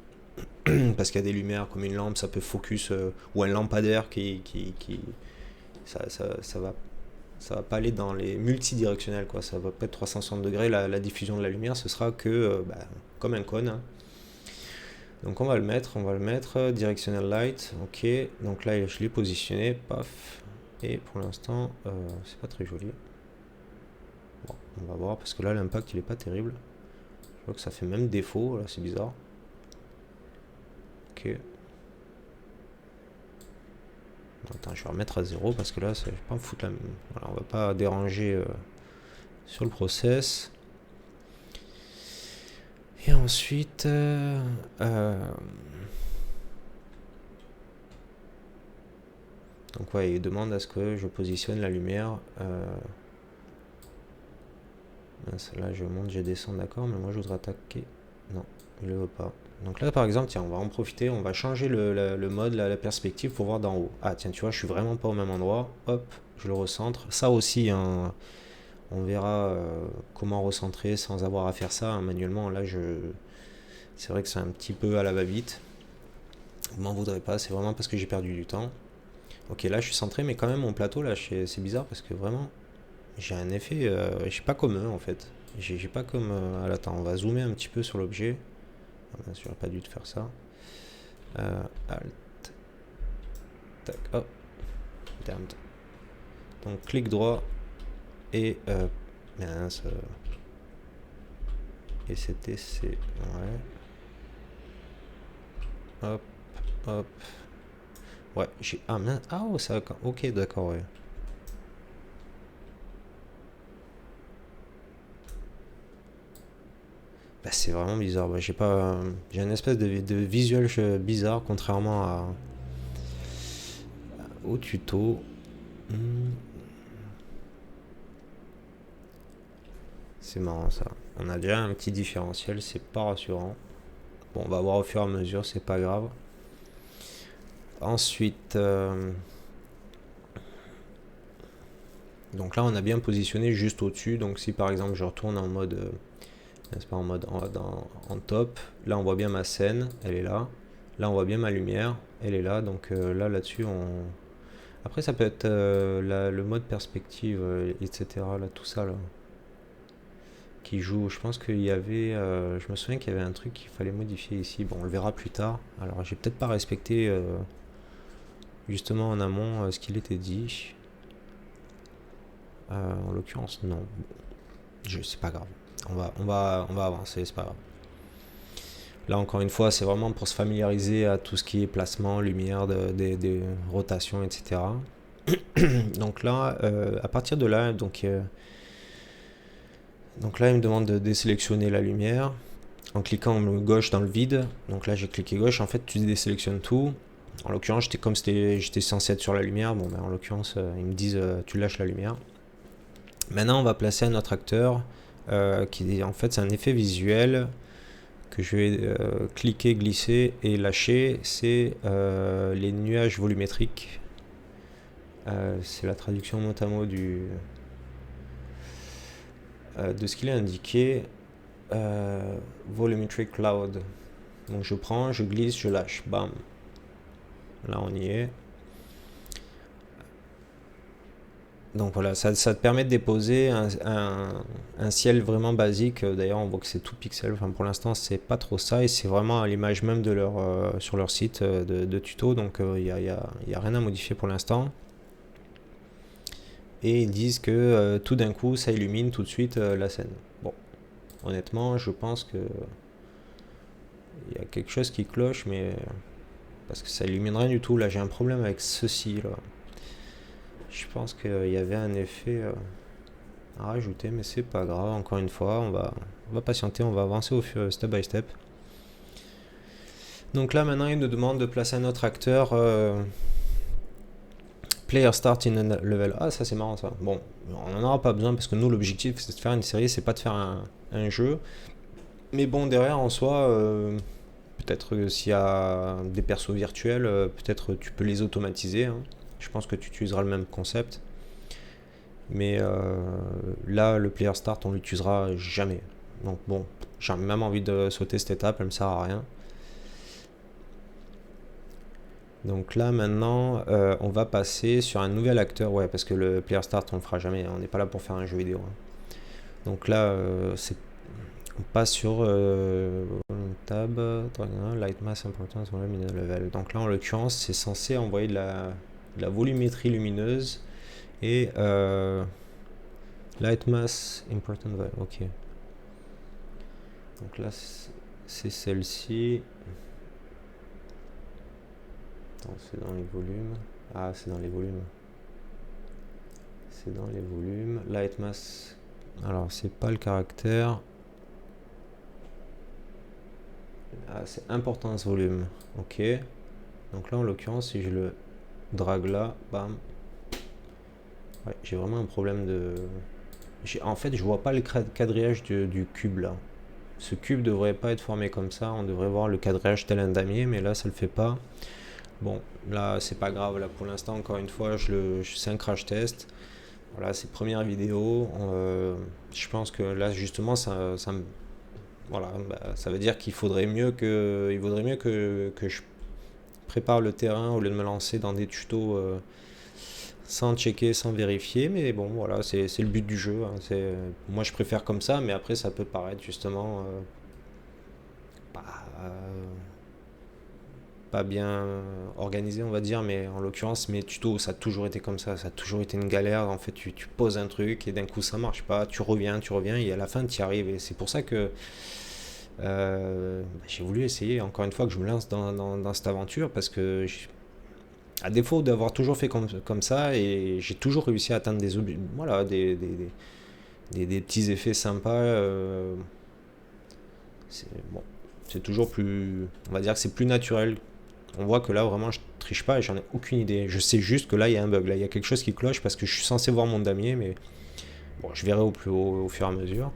Parce qu'il y a des lumières comme une lampe, ça peut focus, ou un lampadaire ça va pas aller dans les multidirectionnels, quoi. Ça va pas être 360 degrés. La diffusion de la lumière, ce sera que bah, comme un cône, hein. Donc on va le mettre, directional light, ok. Donc là je l'ai positionné, paf. Et pour l'instant, c'est pas très joli. Bon, on va voir parce que là l'impact il est pas terrible. Je vois que ça fait même défaut, là c'est bizarre. Ok. Attends, je vais remettre à 0 parce que là, je vais pas me foutre la. Voilà, on va pas déranger sur le process. Et ensuite, donc ouais, il demande à ce que je positionne la lumière. Là, je monte, je descends, d'accord, mais moi je voudrais attaquer. Non, il ne veut pas. Donc là, par exemple, tiens, on va en profiter, on va changer le mode, la perspective pour voir d'en haut. Ah, tiens, tu vois, je suis vraiment pas au même endroit. Hop, je le recentre. Ça aussi, hein, on verra comment recentrer sans avoir à faire ça hein, manuellement. Là, c'est vrai que c'est un petit peu à la va-vite. Vous m'en voudrez pas, c'est vraiment parce que j'ai perdu du temps. Ok, là, je suis centré, mais quand même, mon plateau, là, c'est bizarre parce que vraiment, j'ai un effet, je sais pas comme eux en fait. J'ai pas comme. Attends, on va zoomer un petit peu sur l'objet. Bien sûr, pas dû te faire ça. Alt. Tac, hop. Damned. Donc clic droit et. Mince. Et c'était. Ouais. Hop, hop. Ouais, j'ai. Ah mince. Ah, oh, ça. Ok, d'accord, ouais. Bah, c'est vraiment bizarre. Bah, j'ai une espèce de visuel bizarre, contrairement au tuto. C'est marrant ça. On a déjà un petit différentiel, c'est pas rassurant. Bon, on va voir au fur et à mesure, c'est pas grave. Ensuite, donc là, on a bien positionné juste au-dessus. Donc, si par exemple, je retourne en mode, n'est-ce pas, en mode en top, là, on voit bien ma scène, elle est là. Là, on voit bien ma lumière, elle est là. Donc là-dessus, après, ça peut être le mode perspective, etc. Là, tout ça, là, qui joue. Je pense qu'il y avait, je me souviens qu'il y avait un truc qu'il fallait modifier ici. Bon, on le verra plus tard. Alors, j'ai peut-être pas respecté justement en amont ce qu'il était dit. En l'occurrence, non. C'est pas grave. On va avancer, c'est pas grave. Là, encore une fois, c'est vraiment pour se familiariser à tout ce qui est placement, lumière, des rotations, etc. Donc là, à partir de là, donc là, il me demande de désélectionner la lumière en cliquant gauche dans le vide. Donc là, j'ai cliqué gauche. En fait, tu désélectionnes tout. En l'occurrence, j'étais censé être sur la lumière. Bon, ben, en l'occurrence, ils me disent tu lâches la lumière. Maintenant, on va placer un autre acteur qui, en fait, c'est un effet visuel que je vais cliquer, glisser et lâcher. C'est les nuages volumétriques. C'est la traduction mot à mot de ce qu'il est indiqué. Volumetric cloud. Donc je prends, je glisse, je lâche. Bam. Là, on y est. Donc voilà, ça te permet de déposer un ciel vraiment basique. D'ailleurs, on voit que c'est tout pixel. Enfin, pour l'instant, c'est pas trop ça et c'est vraiment à l'image même de sur leur site de tuto. Donc y a rien à modifier pour l'instant. Et ils disent que tout d'un coup, ça illumine tout de suite la scène. Bon, honnêtement, je pense que il y a quelque chose qui cloche, mais parce que ça illumine rien du tout. Là, j'ai un problème avec ceci là. Je pense qu'il y avait un effet à rajouter, mais c'est pas grave. Encore une fois, on va patienter, on va avancer step by step. Donc là, maintenant, il nous demande de placer un autre acteur. Player start in a level. Ah, ça c'est marrant ça. Bon, on n'en aura pas besoin parce que nous, l'objectif c'est de faire une série, c'est pas de faire un jeu. Mais bon, derrière en soi, peut-être s'il y a des persos virtuels, peut-être tu peux les automatiser. Hein. Je pense que tu utiliseras le même concept. Mais là, le player start, on l'utilisera jamais. Donc bon, j'ai même envie de sauter cette étape, elle me sert à rien. Donc là maintenant, on va passer sur un nouvel acteur, ouais, parce que le player start, on le fera jamais. On n'est pas là pour faire un jeu vidéo. Hein. Donc là, on passe sur tab, light mass importance, level. Donc là, en l'occurrence, c'est censé envoyer de la volumétrie lumineuse et light mass important value. Ok. Donc là, c'est celle-ci. Attends, c'est dans les volumes. Ah, c'est dans les volumes. C'est dans les volumes. Light mass. Alors, c'est pas le caractère. Ah, c'est importance volume. Ok. Donc là, en l'occurrence, si je le drague là, bam. Ouais, j'ai vraiment un problème de. En fait, je vois pas le quadrillage du cube là. Ce cube devrait pas être formé comme ça. On devrait voir le quadrillage tel un damier, mais là, ça le fait pas. Bon, là, c'est pas grave. Là, pour l'instant, encore une fois, c'est un crash test. Voilà, c'est première vidéo. Je pense que là, justement, voilà, ça veut dire qu'il vaudrait mieux que je prépare le terrain au lieu de me lancer dans des tutos sans checker, sans vérifier. Mais bon, voilà, c'est le but du jeu. Hein. Moi, je préfère comme ça, mais après, ça peut paraître justement pas, pas bien organisé, on va dire. Mais en l'occurrence, mes tutos, ça a toujours été comme ça. Ça a toujours été une galère. En fait, tu poses un truc et d'un coup, ça marche pas. Tu reviens, et à la fin, tu y arrives. Et c'est pour ça que j'ai voulu essayer encore une fois que je me lance dans cette aventure parce que à défaut d'avoir toujours fait comme ça et j'ai toujours réussi à atteindre voilà, des petits effets sympas. Bon, c'est toujours plus, on va dire que c'est plus naturel. On voit que là vraiment je triche pas et j'en ai aucune idée. Je sais juste que là il y a un bug, là il y a quelque chose qui cloche parce que je suis censé voir mon damier, mais bon, je verrai au fur et à mesure.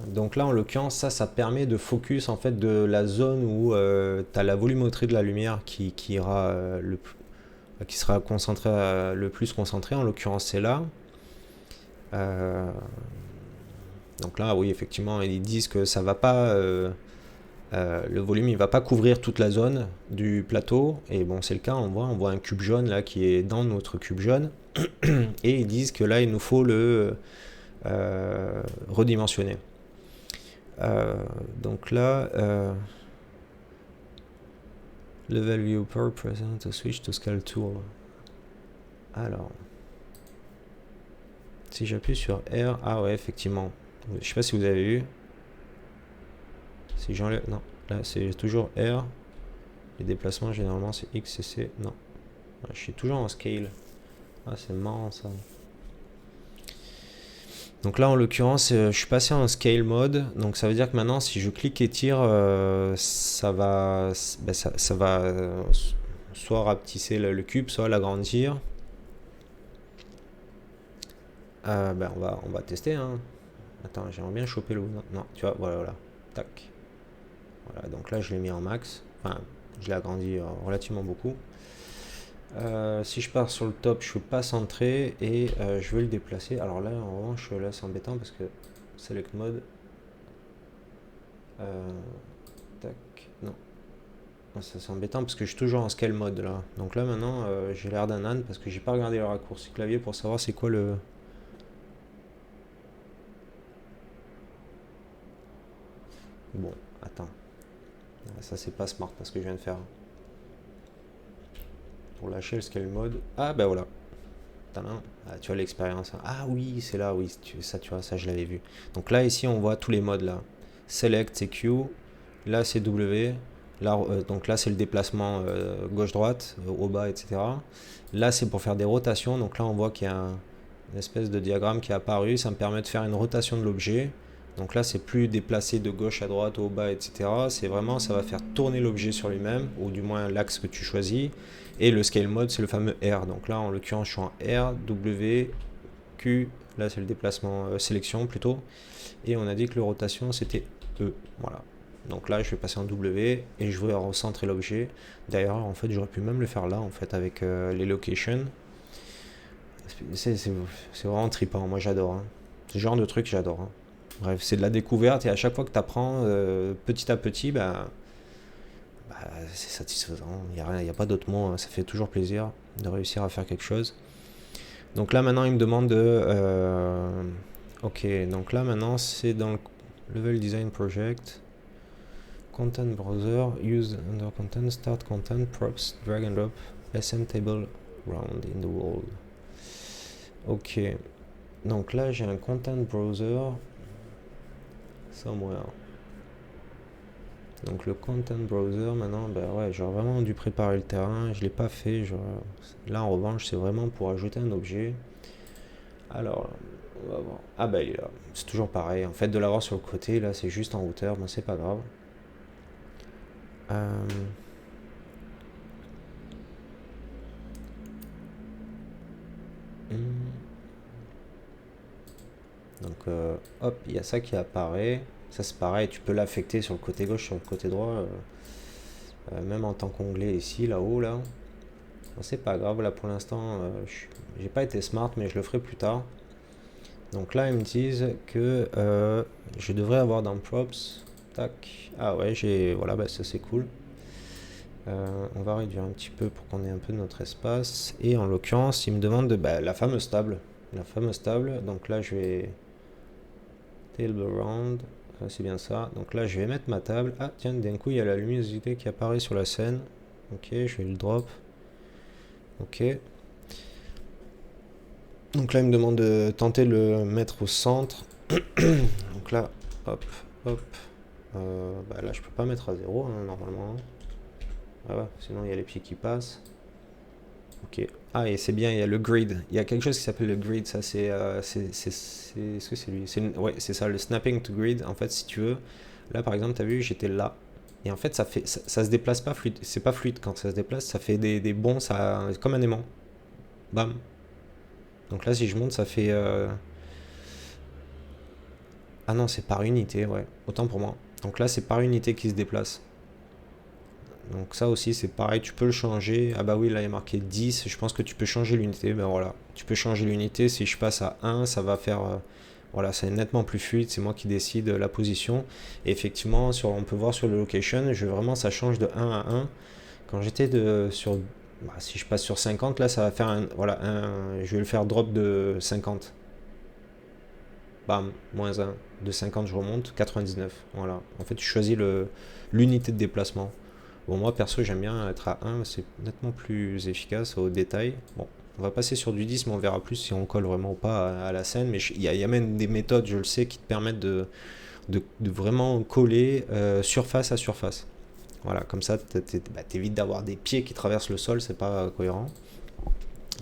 Donc là en l'occurrence ça permet de focus en fait de la zone où tu as la volumétrie de la lumière qui sera concentrée le plus concentré, en l'occurrence c'est là. Donc là oui effectivement ils disent que ça va pas le volume il va pas couvrir toute la zone du plateau et bon c'est le cas, on voit un cube jaune là qui est dans notre cube jaune et ils disent que là il nous faut le redimensionner. Donc là, level viewer present switch to scale tool. Alors, si j'appuie sur R, ah ouais, effectivement. Je sais pas si vous avez vu. Si j'enlève, non, là c'est toujours R. Les déplacements généralement c'est X et C. Non, je suis toujours en scale. Ah, c'est marrant ça. Donc là en l'occurrence je suis passé en scale mode, donc ça veut dire que maintenant si je clique et tire ça va soit rapetisser le cube, soit l'agrandir. On va tester hein. Attends, j'aimerais bien choper le... Non, tu vois, voilà. Tac. Voilà, donc là je l'ai mis en max. Enfin, je l'ai agrandi relativement beaucoup. Si je pars sur le top, je suis pas centré et je vais le déplacer. Alors là, en revanche, là c'est embêtant parce que select mode. Tac, non. Ça c'est embêtant parce que je suis toujours en scale mode là. Donc là maintenant j'ai l'air d'un âne parce que j'ai pas regardé le raccourci clavier pour savoir c'est quoi le... Bon, attends. Ça c'est pas smart parce que je viens de faire. Pour lâcher le scale mode. Ah ben voilà. Ah, tu as l'expérience. Ah oui, c'est là, oui, ça tu vois, ça je l'avais vu. Donc là ici on voit tous les modes là. Select c'est Q, là c'est W, là, donc là c'est le déplacement gauche-droite, au bas, etc. Là c'est pour faire des rotations, donc là on voit qu'il y a une espèce de diagramme qui est apparu, ça me permet de faire une rotation de l'objet. Donc là c'est plus déplacé de gauche à droite, au bas, etc. C'est vraiment, ça va faire tourner l'objet sur lui-même, ou du moins l'axe que tu choisis. Et le scale mode c'est le fameux R. Donc là en l'occurrence je suis en R, W, Q, là c'est le déplacement sélection plutôt. Et on a dit que le rotation c'était E. Voilà. Donc là je vais passer en W et je vais recentrer l'objet. D'ailleurs en fait j'aurais pu même le faire là en fait avec les locations. C'est vraiment trippant, moi j'adore. Hein. Ce genre de truc j'adore. Hein. Bref, c'est de la découverte et à chaque fois que tu apprends petit à petit, c'est satisfaisant. Il n'y a pas d'autre mot. Hein. Ça fait toujours plaisir de réussir à faire quelque chose. Donc là maintenant il me demande de... ok, donc là maintenant c'est dans le Level Design Project. Content Browser, Use Under Content, Start Content, Props, Drag and Drop, SM Table Round in the World. Ok, donc là j'ai un Content Browser somewhere. Donc le Content Browser maintenant, ouais, j'aurais vraiment dû préparer le terrain, je l'ai pas fait. Là en revanche c'est vraiment pour ajouter un objet. Alors, on va voir. Ah bah il est là, c'est toujours pareil. En fait de l'avoir sur le côté, là c'est juste en hauteur, mais c'est pas grave. Donc hop, il y a ça qui apparaît. Ça c'est pareil, tu peux l'affecter sur le côté gauche, sur le côté droit, même en tant qu'onglet ici, là-haut, là. Bon, c'est pas grave, là pour l'instant, j'ai pas été smart, mais je le ferai plus tard. Donc là, ils me disent que je devrais avoir dans Props. Tac. Ah ouais, voilà, ça c'est cool. On va réduire un petit peu pour qu'on ait un peu de notre espace. Et en l'occurrence, ils me demandent la fameuse table. La fameuse table. Donc là, je vais... Table round. C'est bien ça. Donc là, je vais mettre ma table. Ah, tiens, d'un coup, il y a la luminosité qui apparaît sur la scène. Ok, je vais le drop. Ok. Donc là, il me demande de tenter de le mettre au centre. Donc là, hop, hop. Là, je peux pas mettre à 0, hein, normalement. Ah ouais, sinon, il y a les pieds qui passent. Ok. Ah, et c'est bien, il y a le grid. Il y a quelque chose qui s'appelle le grid. Ça, est-ce que c'est lui? Ouais, c'est ça, le snapping to grid. En fait, si tu veux, là, par exemple, tu as vu, j'étais là. Et en fait, ça se déplace pas fluide. C'est pas fluide quand ça se déplace. Ça fait des bonds, comme un aimant. Bam. Donc là, si je monte, ça fait... Ah non, c'est par unité, ouais. Autant pour moi. Donc là, c'est par unité qui se déplace. Donc ça aussi, c'est pareil, tu peux le changer. Ah bah oui, là, il est marqué 10. Je pense que tu peux changer l'unité. Ben voilà, tu peux changer l'unité. Si je passe à 1, ça va faire... voilà, c'est nettement plus fluide. C'est moi qui décide la position. Et effectivement, on peut voir sur le location, vraiment, ça change de 1 à 1. Quand j'étais sur... si je passe sur 50, là, ça va faire je vais le faire drop de 50. Bam, moins 1. De 50, je remonte. 99. Voilà. En fait, tu choisis l'unité de déplacement. Bon, moi, perso, j'aime bien être à 1. C'est nettement plus efficace au détail. Bon, on va passer sur du 10, mais on verra plus si on colle vraiment ou pas à la scène. Mais il y a même des méthodes, je le sais, qui te permettent de vraiment coller surface à surface. Voilà, comme ça, t'évites d'avoir des pieds qui traversent le sol. C'est pas cohérent.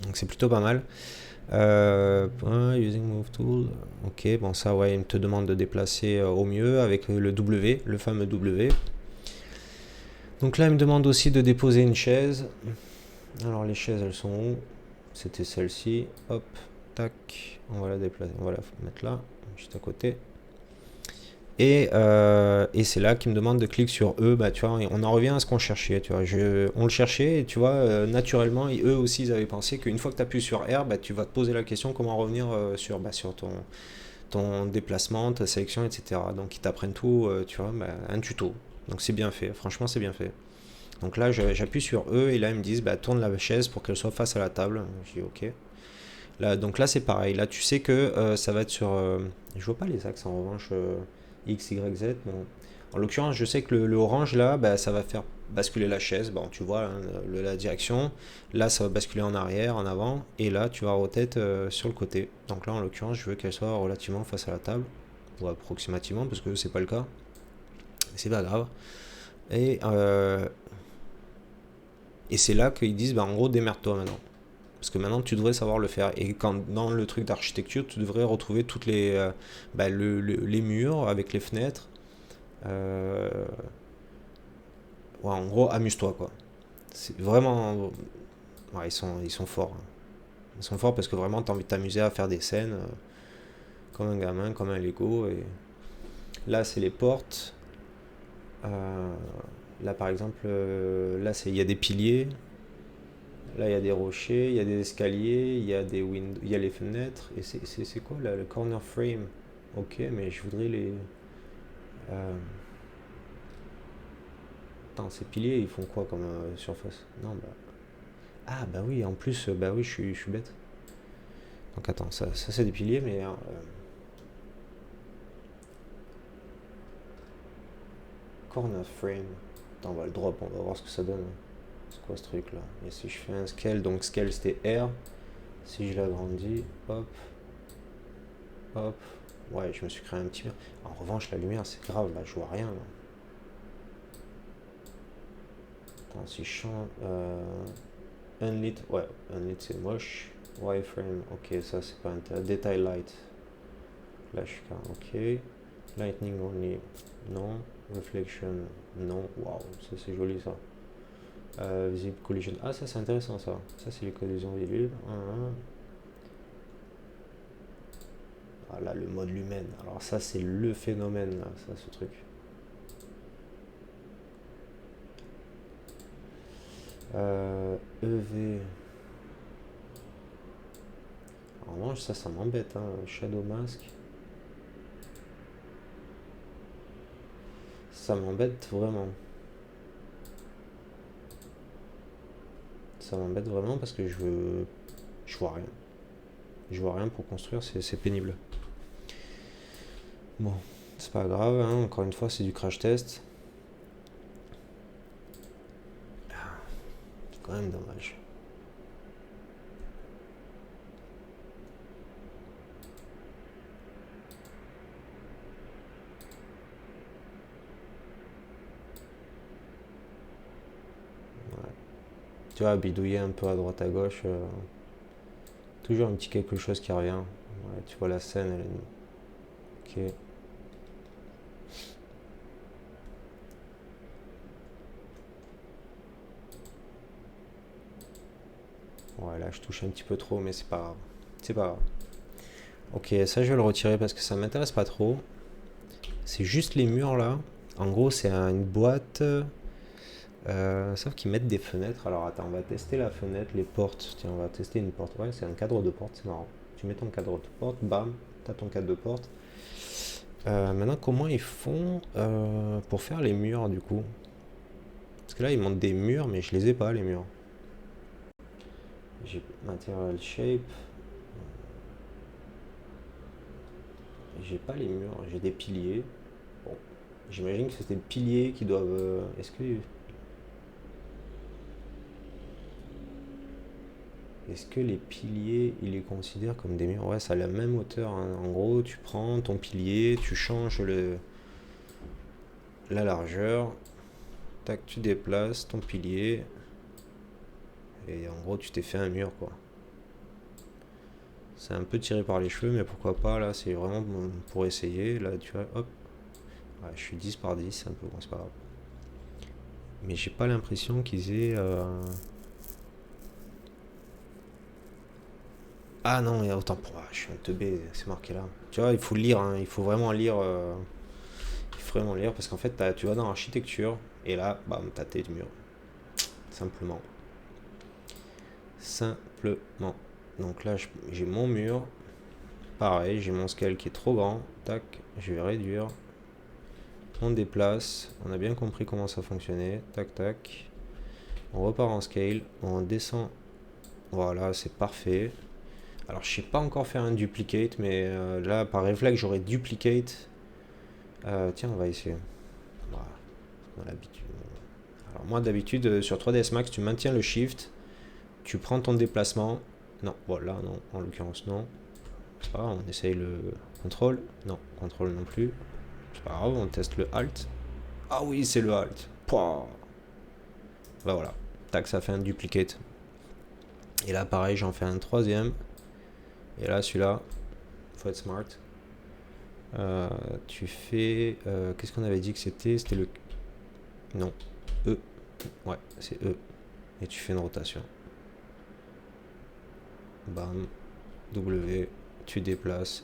Donc, c'est plutôt pas mal. Using Move Tool. Ok, bon ça ouais, il te demande de déplacer au mieux avec le W, le fameux W. Donc là, il me demande aussi de déposer une chaise. Alors les chaises, elles sont où? C'était celle-ci. Hop, tac. On va la déplacer, on va la mettre là, juste à côté. Et c'est là qu'il me demande de cliquer sur eux. Tu vois, on en revient à ce qu'on cherchait. Tu vois, on le cherchait et tu vois, naturellement, eux aussi, ils avaient pensé qu'une fois que tu appuies sur R, tu vas te poser la question comment revenir sur ton déplacement, ta sélection, etc. Donc ils t'apprennent tout, tu vois, un tuto. Donc c'est bien fait. Franchement, c'est bien fait. Donc là, j'appuie sur E et là, ils me disent bah, tourne la chaise pour qu'elle soit face à la table. Je dis OK. Là, donc là, c'est pareil. Là, tu sais que ça va être sur. Je vois pas les axes en revanche. X, Y, Z. Bon. En l'occurrence, je sais que le orange là, bah, ça va faire basculer la chaise. Bon, tu vois hein, la direction. Là, ça va basculer en arrière, en avant. Et là, tu vas rotate sur le côté. Donc là, en l'occurrence, je veux qu'elle soit relativement face à la table. Ou approximativement, parce que c'est pas le cas. C'est pas grave. Et, euh, et c'est là qu'ils disent bah, en gros, démerde-toi maintenant. Parce que maintenant, tu devrais savoir le faire. Et quand dans le truc d'architecture, tu devrais retrouver toutes bah, les murs avec les fenêtres. Euh, ouais, en gros, amuse-toi, quoi. C'est vraiment. Ouais, ils sont forts. Hein. Ils sont forts parce que vraiment, tu as envie de t'amuser à faire des scènes comme un gamin, comme un Lego. Et là, c'est les portes. Euh, là, par exemple, là, il y a des piliers. Là, il y a des rochers, il y a des escaliers, il y a des windows, il y a les fenêtres. Et c'est quoi là, le corner frame? Ok, mais je voudrais les. Euh, Attends, ces piliers, ils font quoi comme surface? Non, bah. Ah, bah oui, en plus, bah oui, je suis bête. Donc attends, ça c'est des piliers, mais. Corner frame. Attends, on va le drop, on va voir ce que ça donne. C'est quoi ce truc là? Et si je fais un scale, donc scale c'était R. Si je l'agrandis, hop, hop. Ouais, je me suis créé un petit mur. En revanche, la lumière, c'est grave, là, je vois rien. Là. Attends, si je change. Unlit, ouais, unlit c'est moche. Wireframe, ok, ça c'est pas intéressant. Detail light, là je suis carré, ok. Lightning only, non. Reflection, non. Waouh, ça c'est joli ça. Visible collision, ah ça c'est intéressant ça. Ça c'est les collisions visibles. Ah là, le mode lumen. Alors ça c'est le phénomène là, ça ce truc. EV. En revanche, ça m'embête, hein. Shadow Mask. Ça m'embête vraiment. Ça m'embête vraiment parce que je vois rien. Je vois rien pour construire, c'est pénible. Bon, c'est pas grave, hein. Encore une fois, c'est du crash test. C'est quand même dommage. Ouais. Tu vois, bidouiller un peu à droite à gauche. Toujours un petit quelque chose qui revient. Ouais, tu vois la scène, elle est. Ok. Ouais, là, je touche un petit peu trop, mais c'est pas grave. C'est pas grave. Ok, ça, je vais le retirer parce que ça m'intéresse pas trop. C'est juste les murs là. En gros, c'est une boîte. Sauf qu'ils mettent des fenêtres. Alors attends, on va tester la fenêtre, les portes. Tiens, on va tester une porte. Ouais, c'est un cadre de porte, c'est marrant. Tu mets ton cadre de porte, bam, t'as ton cadre de porte. Maintenant, comment ils font pour faire les murs du coup? Parce que là, ils montent des murs, mais je les ai pas, les murs. J'ai Material Shape. J'ai pas les murs, j'ai des piliers. Bon, j'imagine que c'est des piliers qui doivent. Est-ce que les piliers, ils les considèrent comme des murs? Ouais, ça a la même hauteur. Hein. En gros, tu prends ton pilier, tu changes la largeur, tac, tu déplaces ton pilier, et en gros, tu t'es fait un mur, quoi. C'est un peu tiré par les cheveux, mais pourquoi pas, là, c'est vraiment pour essayer. Là, tu vois, hop. Ouais, je suis 10 par 10, c'est un peu bon, c'est pas grave. Mais j'ai pas l'impression qu'ils aient. Ah non, il y a autant pour. Ah, je suis un teubé, c'est marqué là. Tu vois, il faut lire, hein, il faut vraiment lire. Il faut vraiment lire parce qu'en fait, tu vas dans l'architecture et là, bam, t'as tes murs. Simplement. Simplement. Donc là, j'ai mon mur. Pareil, j'ai mon scale qui est trop grand. Tac, je vais réduire. On déplace. On a bien compris comment ça fonctionnait. Tac, tac. On repart en scale, on descend. Voilà, c'est parfait. Alors, je sais pas encore faire un duplicate, mais là, par réflexe, j'aurais duplicate. Tiens, on va essayer. Voilà, on a l'habitude. Alors, moi, d'habitude, sur 3ds Max, tu maintiens le shift, tu prends ton déplacement. Non, voilà, non, en l'occurrence, non. C'est pas grave, on essaye le contrôle. Non, contrôle non plus. C'est pas grave, on teste le alt. Ah oui, c'est le alt. Pouah. Bah voilà, tac, ça fait un duplicate. Et là, pareil, j'en fais un troisième. Et là, celui-là, faut être smart. Tu fais. Qu'est-ce qu'on avait dit que c'était? C'était le. Non. E. Ouais, c'est E. Et tu fais une rotation. Bam. W. Tu déplaces.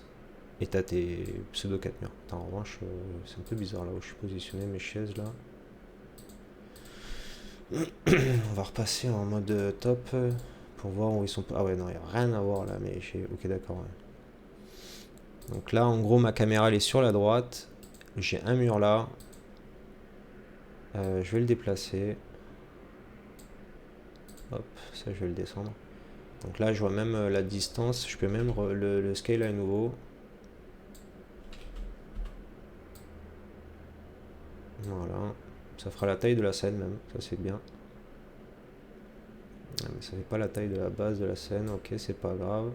Et t'as tes pseudo 4 murs. En revanche, c'est un peu bizarre là où je suis positionné, mes chaises là. On va repasser en mode top pour voir où ils sont. Ah ouais, non, il n'y a rien à voir là, mais ok, d'accord. Ouais. Donc là, en gros, ma caméra elle est sur la droite. J'ai un mur là. Je vais le déplacer. Hop, ça je vais le descendre. Donc là, je vois même la distance. Je peux même le scale à nouveau. Voilà. Ça fera la taille de la scène même. Ça c'est bien. Mais ça fait pas la taille de la base de la scène. Ok, c'est pas grave.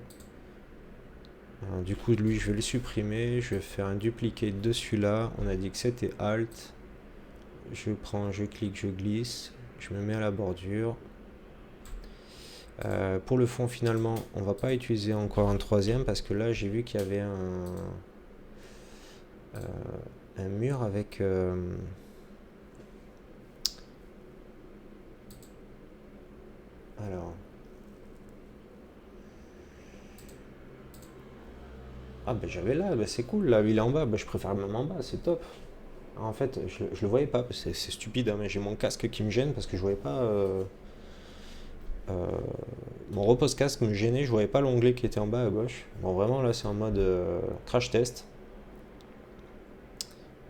Alors, du coup, lui, je vais le supprimer. Je vais faire un duplicate de celui-là. On a dit que c'était Alt. Je prends, je clique, je glisse. Je me mets à la bordure. Pour le fond, finalement, on va pas utiliser encore un troisième parce que là, j'ai vu qu'il y avait un mur avec. Alors. Ah, ben j'avais là, ben c'est cool, là, il est en bas. Ben, je préfère même en bas, c'est top. En fait, je le voyais pas, c'est stupide, hein, mais j'ai mon casque qui me gêne parce que je voyais pas. Mon repose casque me gênait, je voyais pas l'onglet qui était en bas à gauche. Bon, vraiment là, c'est en mode crash test.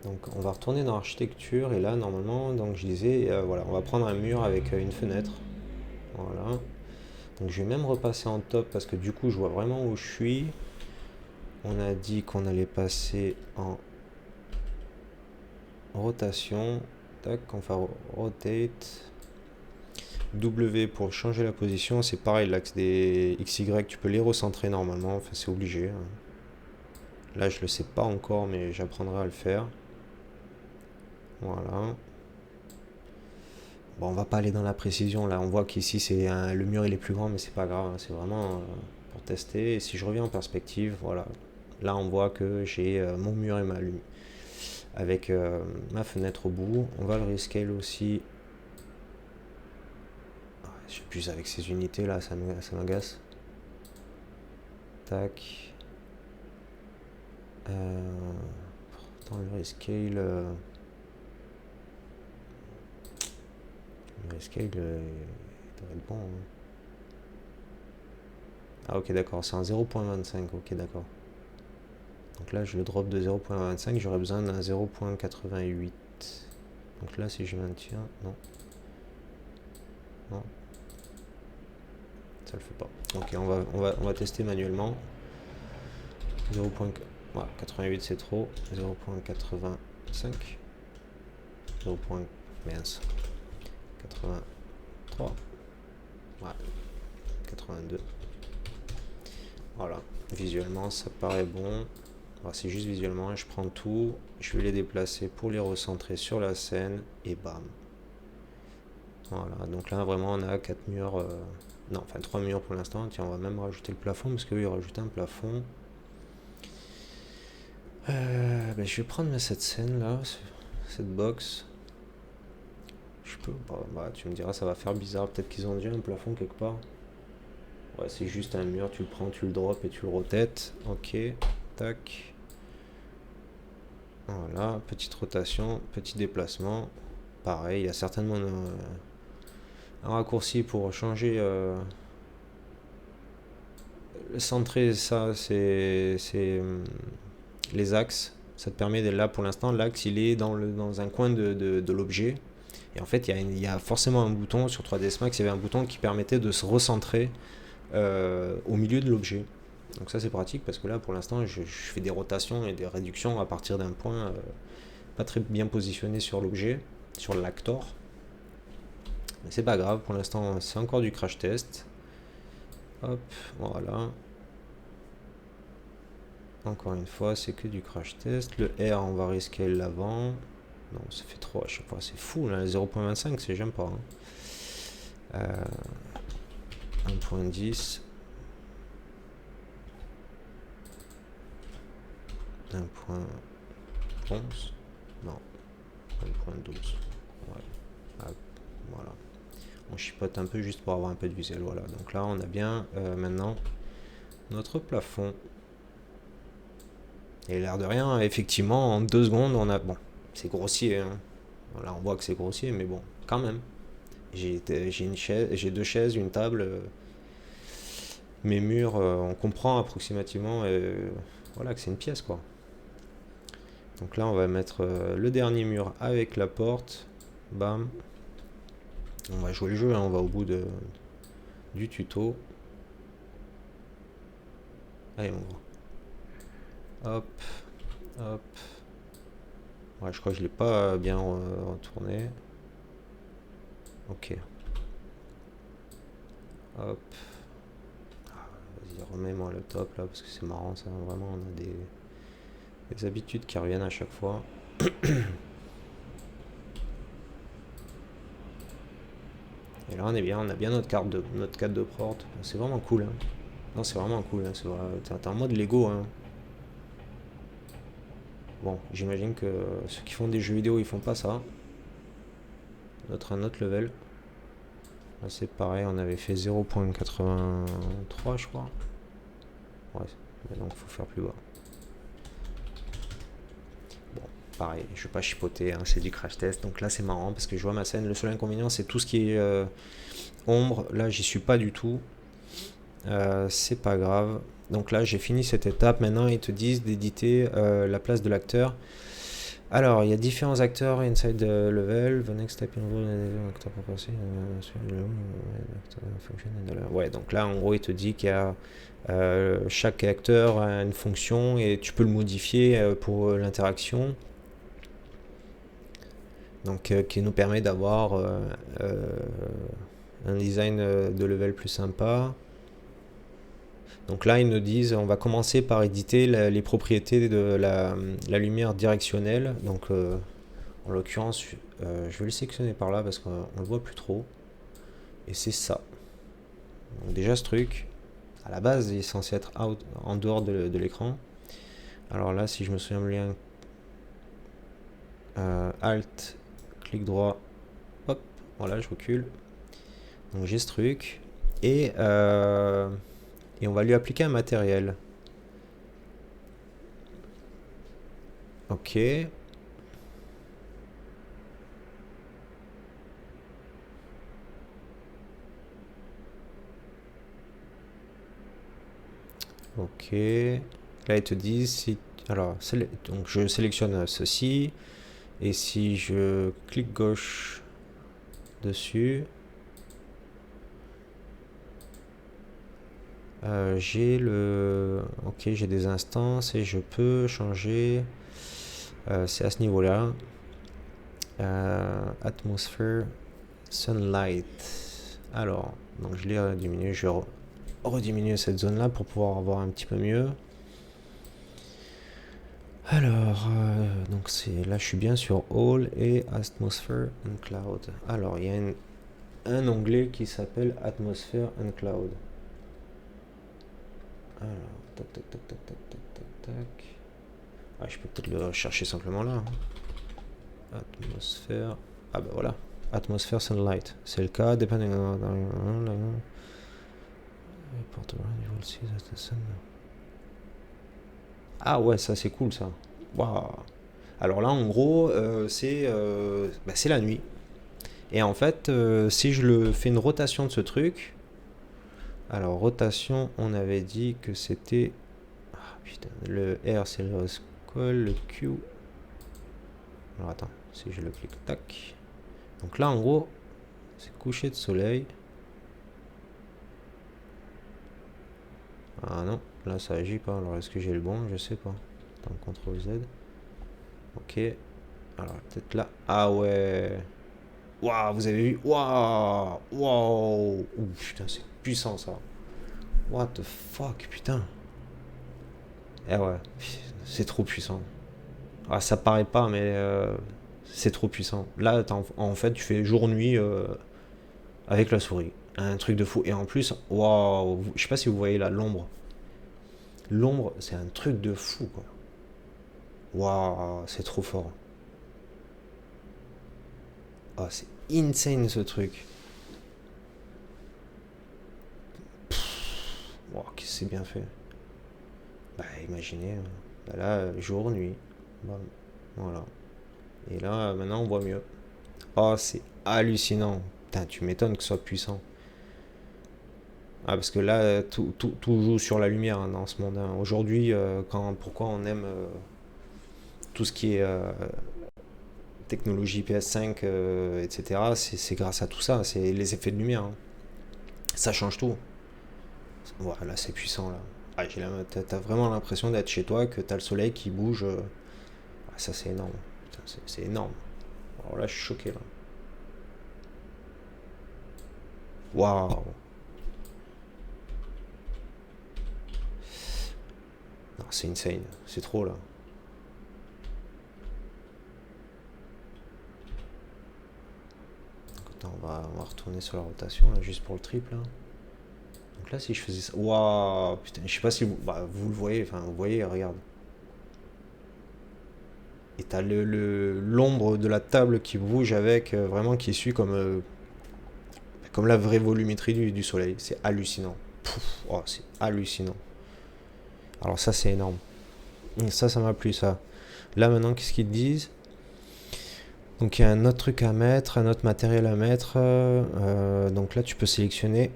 Donc, on va retourner dans l'architecture et là, normalement, donc je disais, voilà, on va prendre un mur avec une fenêtre. Voilà. Donc, je vais même repasser en top parce que du coup, je vois vraiment où je suis. On a dit qu'on allait passer en rotation. Tac, on va rotate. W pour changer la position, c'est pareil, l'axe des XY, tu peux les recentrer normalement, enfin c'est obligé. Là je le sais pas encore, mais j'apprendrai à le faire. Voilà. Bon, on va pas aller dans la précision, là on voit qu'ici c'est le mur il est plus grand, mais c'est pas grave, hein. C'est vraiment pour tester. Et si je reviens en perspective, voilà, là on voit que j'ai mon mur et ma lumière avec ma fenêtre au bout. On va le rescale aussi. Je plus avec ces unités là, ça m'agace. Tac. Pourtant le rescale. Le rescale il devrait être bon. Hein. Ah ok d'accord, c'est un 0.25, ok d'accord. Donc là je le drop de 0.25, j'aurais besoin d'un 0.88. Donc là si je maintiens, non. Non. Ça le fait pas. Ok, on va tester manuellement. 0.88 c'est trop. 0.85. 0.83. Ouais. 82. Voilà. Visuellement ça paraît bon. C'est juste visuellement, je prends tout, je vais les déplacer pour les recentrer sur la scène et bam. Voilà, donc là vraiment on a 4 murs, non, enfin 3 murs pour l'instant. Tiens, on va même rajouter le plafond parce que oui, rajouter un plafond. Ben, je vais prendre cette scène là, cette box. Je peux, bah, tu me diras, ça va faire bizarre. Peut-être qu'ils ont déjà un plafond quelque part. Ouais, c'est juste un mur, tu le prends, tu le drops et tu le rotates. Ok, tac. Voilà, petite rotation, petit déplacement. Pareil, il y a certainement un raccourci pour changer. Centrer ça, c'est les axes. Ça te permet d'être là pour l'instant. L'axe, il est dans un coin de l'objet. Et en fait, il y a forcément un bouton sur 3ds Max, il y avait un bouton qui permettait de se recentrer au milieu de l'objet. Donc ça c'est pratique parce que là pour l'instant je fais des rotations et des réductions à partir d'un point pas très bien positionné sur l'objet, sur l'actor. Mais c'est pas grave, pour l'instant c'est encore du crash test. Hop, voilà. Encore une fois, c'est que du crash test. Le R, on va risquer l'avant. Non, ça fait trop à chaque fois, c'est fou là, 0.25 c'est j'aime pas. Hein. 1.10. 1.11. Non, 1.12. Ouais. Ah, voilà. On chipote un peu juste pour avoir un peu de visuel. Voilà. Donc là, on a bien maintenant notre plafond. Et l'air de rien, effectivement, en 2 secondes, on a... Bon, c'est grossier. Hein. Là, on voit que c'est grossier, mais bon, quand même. J'ai une chaise, j'ai 2 chaises, une table. Mes murs, on comprend approximativement voilà, que c'est une pièce, quoi. Donc là, on va mettre le dernier mur avec la porte. Bam. On va jouer le jeu, hein, on va au bout du tuto. Allez, mon gros. Hop, hop. Ouais, je crois que je l'ai pas bien retourné. Ok. Hop. Vas-y, remets-moi le top là, parce que c'est marrant ça. Vraiment, on a des habitudes qui reviennent à chaque fois. Et là, on est bien, on a bien notre carte de porte. C'est vraiment cool. Hein. Non, c'est vraiment cool. Hein. T'es en mode Lego. Hein. Bon, j'imagine que ceux qui font des jeux vidéo, ils font pas ça. Un autre level. Là, c'est pareil, on avait fait 0.83, je crois. Ouais, mais donc il faut faire plus bas. Bon, pareil, je vais pas chipoter, hein, c'est du crash test. Donc là, c'est marrant parce que je vois ma scène. Le seul inconvénient, c'est tout ce qui est ombre. Là, j'y suis pas du tout. C'est pas grave. Donc là, j'ai fini cette étape. Maintenant, ils te disent d'éditer la place de l'acteur. Alors, il y a différents acteurs inside the level. The next step in acteur proposé. Ouais, donc là, en gros, il te dit qu'il y a chaque acteur a une fonction et tu peux le modifier pour l'interaction. Donc, qui nous permet d'avoir un design de level plus sympa. Donc là, ils nous disent, on va commencer par éditer les propriétés de la lumière directionnelle. Donc, en l'occurrence, je vais le sélectionner par là parce qu'on le voit plus trop. Et c'est ça. Donc déjà, ce truc, à la base, il est censé être en dehors de l'écran. Alors là, si je me souviens bien, Alt, clic droit, hop, voilà, je recule. Donc j'ai ce truc. Et on va lui appliquer un matériel. Ok. Ok. Là, ils te disent si. Alors, donc je sélectionne ceci. Et si je clique gauche dessus, j'ai ok, j'ai des instances et je peux changer. C'est à ce niveau-là. Atmosphere, sunlight. Alors, donc je l'ai diminué. Je vais rediminuer cette zone-là pour pouvoir avoir un petit peu mieux. Alors, donc là, je suis bien sur All et Atmosphere and Cloud. Alors, il y a un onglet qui s'appelle Atmosphere and Cloud. Alors, tac, tac, tac, tac, tac, tac, tac, tac. Ah, je peux peut-être le chercher simplement là. Hein. Atmosphère. Ah ben voilà. Atmosphere Sunlight. C'est le cas, depending on... Ah ouais, ça c'est cool ça. Waouh. Alors là, en gros, c'est la nuit. Et en fait, si je fais une rotation de ce truc, alors rotation, on avait dit que c'était, ah putain, le R c'est le scroll, le Q. Alors attends, si je le clique, tac. Donc là, en gros, c'est coucher de soleil. Ah non, là ça agit pas. Alors est-ce que j'ai le bon? Je sais pas. Attends, CTRL Z. Ok. Alors peut-être là. Ah ouais. Waouh, vous avez vu? Waouh. Waouh. Ouh, putain, c'est puissant ça. What the fuck, putain. Eh ouais, c'est trop puissant. Ah, ça paraît pas, mais c'est trop puissant. Là, en fait, tu fais jour-nuit avec la souris. Un truc de fou. Et en plus, waouh, je sais pas si vous voyez là, l'ombre. L'ombre, c'est un truc de fou, quoi. Waouh, c'est trop fort. Ah, c'est insane ce truc. Waouh, qu'est-ce que c'est bien fait. Bah, imaginez, bah là, jour, nuit. Bah, voilà. Et là, maintenant, on voit mieux. Oh, c'est hallucinant. Putain, tu m'étonnes que ce soit puissant. Ah, parce que là, tout joue sur la lumière hein, dans ce monde. Hein. Aujourd'hui, pourquoi on aime tout ce qui est technologie PS5, etc., c'est grâce à tout ça. C'est les effets de lumière. Hein. Ça change tout. Voilà, c'est puissant là. Ah, t'as vraiment l'impression d'être chez toi, que t'as le soleil qui bouge. Ah, ça, c'est énorme. C'est énorme. Alors là, je suis choqué là. Waouh! Non, c'est insane. C'est trop là. Attends, on va retourner sur la rotation là, juste pour le triple. Là. Donc là, si je faisais ça. Waouh! Putain, je sais pas si vous, bah, vous le voyez. Enfin, vous voyez, regarde. Et t'as l'ombre de la table qui bouge avec, vraiment qui suit comme la vraie volumétrie du soleil. C'est hallucinant. Pouf, oh, c'est hallucinant. Alors ça, c'est énorme. Et ça m'a plu, ça. Là, maintenant, qu'est-ce qu'ils te disent? Donc, il y a un autre truc à mettre, un autre matériel à mettre. Donc là, tu peux sélectionner.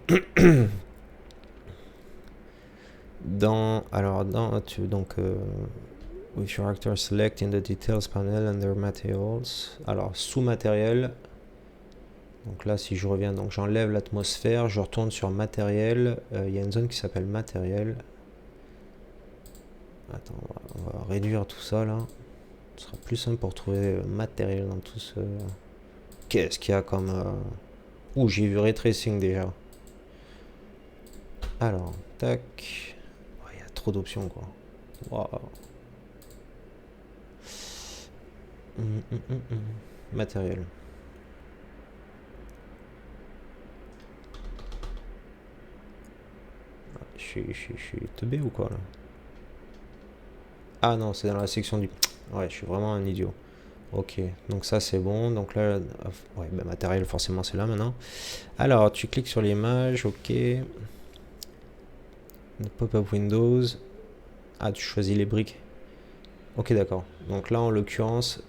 With your actor, select in the details panel under materials. Alors, sous matériel. Donc là, si je reviens, donc j'enlève l'atmosphère, je retourne sur matériel. Il y a une zone qui s'appelle matériel. Attends, on va réduire tout ça là. Ce sera plus simple pour trouver matériel dans tout ce. Qu'est-ce qu'il y a comme. Ouh, j'ai vu ray tracing déjà. Alors, tac. Il y a trop d'options quoi. Waouh. Matériel. Je suis teubé ou quoi là? Ah non, c'est dans la section du. Ouais, je suis vraiment un idiot. Ok, donc ça c'est bon. Donc là, ouais, bah, matériel, forcément c'est là maintenant. Alors, tu cliques sur l'image, ok. Pop-up Windows. Ah, tu choisis les briques. Ok, d'accord. Donc là, en l'occurrence,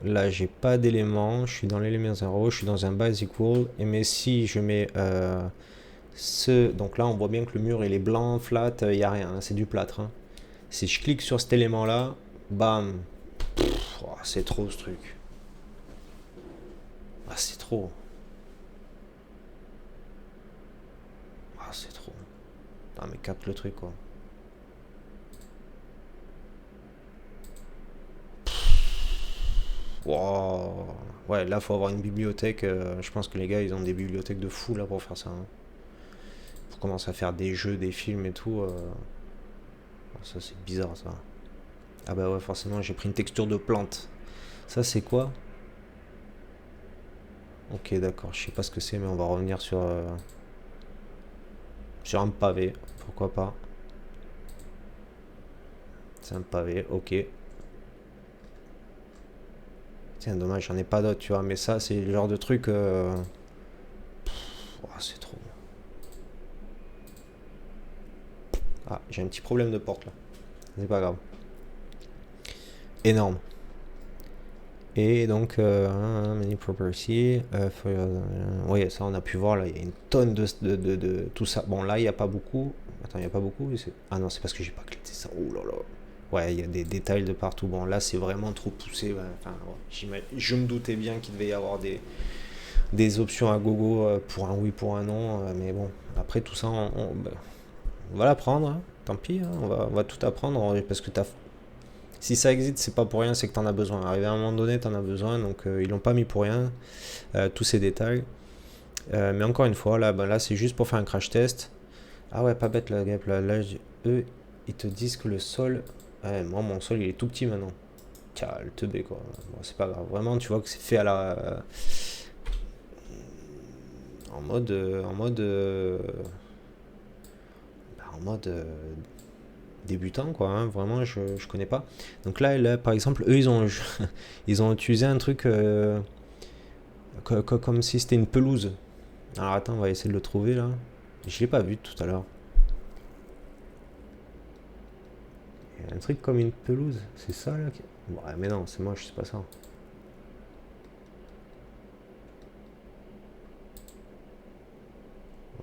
là, j'ai pas d'éléments. Je suis dans l'élément 0. Je suis dans un basic wall. Et mais si je mets donc là, on voit bien que le mur il est blanc, flat, il n'y a rien. Hein, c'est du plâtre. Hein. Si je clique sur cet élément-là, bam. Oh, c'est trop ce truc. Ah, c'est trop. Ah, c'est trop. Ah, mais capte le truc, quoi. Wow. Ouais, là, faut avoir une bibliothèque. Je pense que les gars, ils ont des bibliothèques de fou, là, pour faire ça. Hein. Pour commencer à faire des jeux, des films et tout. Ça, c'est bizarre, ça. Ah bah ouais, forcément, j'ai pris une texture de plante. Ça, c'est quoi? Ok, d'accord. Je sais pas ce que c'est, mais on va revenir sur un pavé. Pourquoi pas? C'est un pavé, ok. Tiens, dommage, j'en ai pas d'autres, tu vois. Mais ça, c'est le genre de truc... oh, c'est trop. Ah, j'ai un petit problème de porte, là. C'est pas grave. Énorme. Et donc, many property. Oui, ça, on a pu voir, là, il y a une tonne de tout ça. Bon, là, il n'y a pas beaucoup. Attends, il n'y a pas beaucoup. Ah non, c'est parce que j'ai pas cliqué ça. Oh là là. Ouais, il y a des détails de partout. Bon, là, c'est vraiment trop poussé. Ouais. Enfin, ouais, je me doutais bien qu'il devait y avoir des options à gogo pour un oui, pour un non. Mais bon, après tout ça, on va l'apprendre. Hein. Tant pis, hein, on va tout apprendre. Parce que si ça existe, c'est pas pour rien, c'est que tu en as besoin. Arrivé à un moment donné, tu en as besoin. Donc, ils l'ont pas mis pour rien, tous ces détails. Mais encore une fois, là, là c'est juste pour faire un crash test. Ah ouais, pas bête la gap. Là, eux, ils te disent que le sol. Ouais, moi, mon sol, il est tout petit maintenant. Tiens, le teubé quoi. Bon, c'est pas grave. Vraiment, tu vois que c'est fait à la. En mode débutant quoi. Hein. Vraiment, je connais pas. Donc là, par exemple, eux, ils ont utilisé un truc comme si c'était une pelouse. Alors attends, on va essayer de le trouver là. Je l'ai pas vu tout à l'heure. Il y a un truc comme une pelouse. C'est ça là Ouais, mais non, c'est moche, c'est pas ça.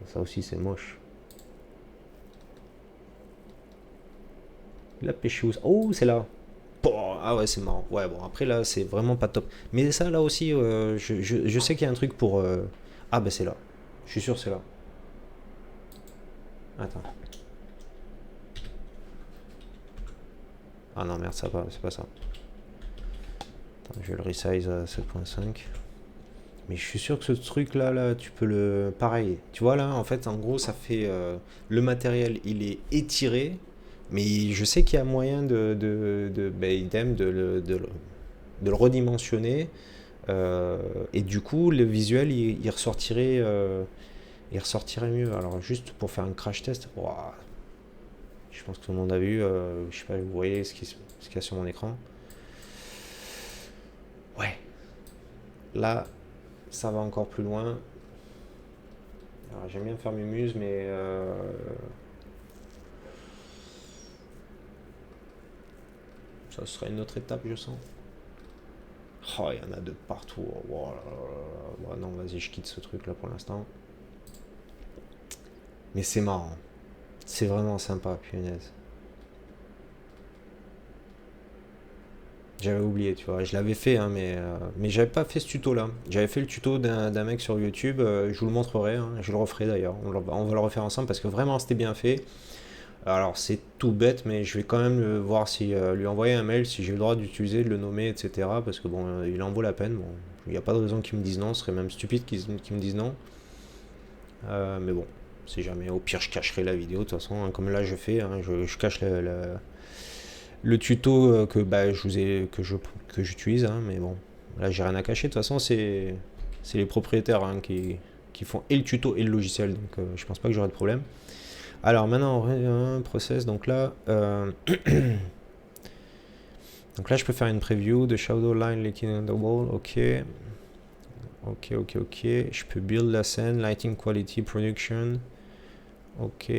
Ça aussi, c'est moche. La pêcheuse. Oh, c'est là. Bon, ah ouais, c'est marrant. Ouais, bon, après là, c'est vraiment pas top. Mais ça, là aussi, je sais qu'il y a un truc pour. Ah, bah c'est là. Je suis sûr, c'est là. Attends. Ah non, merde, ça va, c'est pas ça. Attends, je vais le resize à 7.5. Mais je suis sûr que ce truc là, tu peux le. Pareil. Tu vois là, en fait, en gros, ça fait. Le matériel, il est étiré. Mais je sais qu'il y a moyen idem, de le redimensionner. Et du coup, le visuel, il ressortirait mieux. Alors, juste pour faire un crash test, ouah, je pense que tout le monde a vu. Je sais pas, vous voyez ce qu'il y a sur mon écran. Ouais, là, ça va encore plus loin. Alors, j'aime bien faire mes muses, mais ça serait une autre étape, je sens. Oh, il y en a de partout. Oh là là là. Bon, non, vas-y, je quitte ce truc là pour l'instant. Mais c'est marrant. C'est vraiment sympa, punaise. J'avais oublié, tu vois. Je l'avais fait, hein, mais j'avais pas fait ce tuto-là. J'avais fait le tuto d'un mec sur YouTube. Je vous le montrerai. Hein, je le referai d'ailleurs. On va le refaire ensemble parce que vraiment c'était bien fait. Alors c'est tout bête, mais je vais quand même voir si lui envoyer un mail, si j'ai le droit d'utiliser, de le nommer, etc. Parce que bon, il en vaut la peine. Bon, il n'y a pas de raison qu'ils me disent non. Ce serait même stupide qu'ils me disent non. Mais bon, si jamais. Au pire, je cacherai la vidéo de toute façon, hein, comme là je fais. Hein, je cache le tuto que j'utilise, hein, mais bon, là j'ai rien à cacher. De toute façon, c'est les propriétaires hein, qui font et le tuto et le logiciel, donc je pense pas que j'aurai de problème. Alors maintenant, un process, donc là je peux faire une preview de shadow line leaking on the wall, ok. Je peux build la scène, lighting quality production, ok.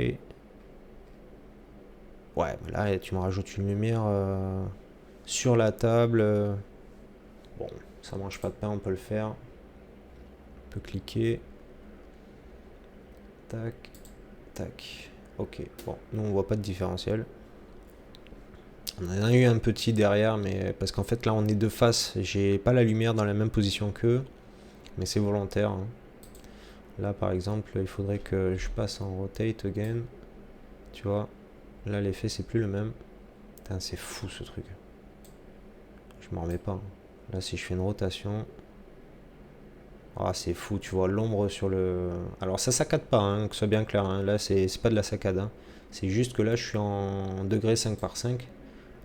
Ouais, là tu me rajoutes une lumière sur la table. Bon, ça mange pas de pain, on peut le faire. On peut cliquer. Tac, tac. Ok, bon, nous on voit pas de différentiel. On en a eu un petit derrière, mais parce qu'en fait là on est de face. J'ai pas la lumière dans la même position qu'eux, mais c'est volontaire. Hein. Là par exemple, il faudrait que je passe en rotate again. Tu vois, là l'effet c'est plus le même. Putain, c'est fou ce truc. Je m'en remets pas. Hein. Là si je fais une rotation. Ah, c'est fou, tu vois l'ombre sur le. Alors ça saccade pas, hein, que ce soit bien clair. Hein. Là c'est pas de la saccade. Hein. C'est juste que là je suis en degré 5 par 5.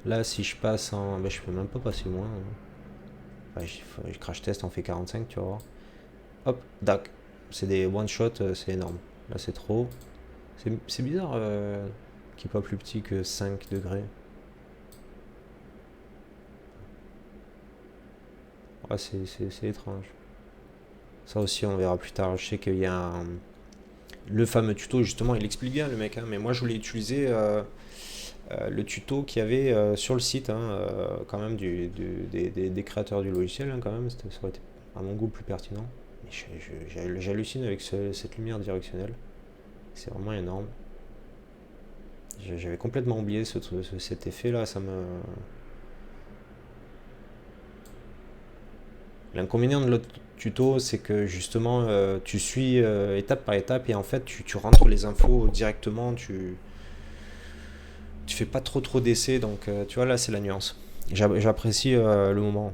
Là si je passe en. Ben, je peux même pas passer moins. Hein. Ouais, je crash test en fait 45, tu vas voir. Hop, dac. C'est des one shot, c'est énorme. Là c'est trop. C'est bizarre qu'il n'est pas plus petit que 5 degrés. Ouais, c'est étrange. Ça aussi, on verra plus tard. Je sais qu'il y a le fameux tuto, justement, il explique bien le mec. Hein, mais moi, je voulais utiliser le tuto qu'il y avait sur le site, hein, quand même, des créateurs du logiciel, hein, quand même. Ça aurait été, à mon goût, plus pertinent. J'hallucine avec cette lumière directionnelle. C'est vraiment énorme. J'avais complètement oublié cet effet là, ça me... L'inconvénient de l'autre tuto, c'est que justement, tu suis étape par étape et en fait, tu rentres les infos directement, tu fais pas trop d'essais, donc tu vois, là, c'est la nuance. J'apprécie le moment.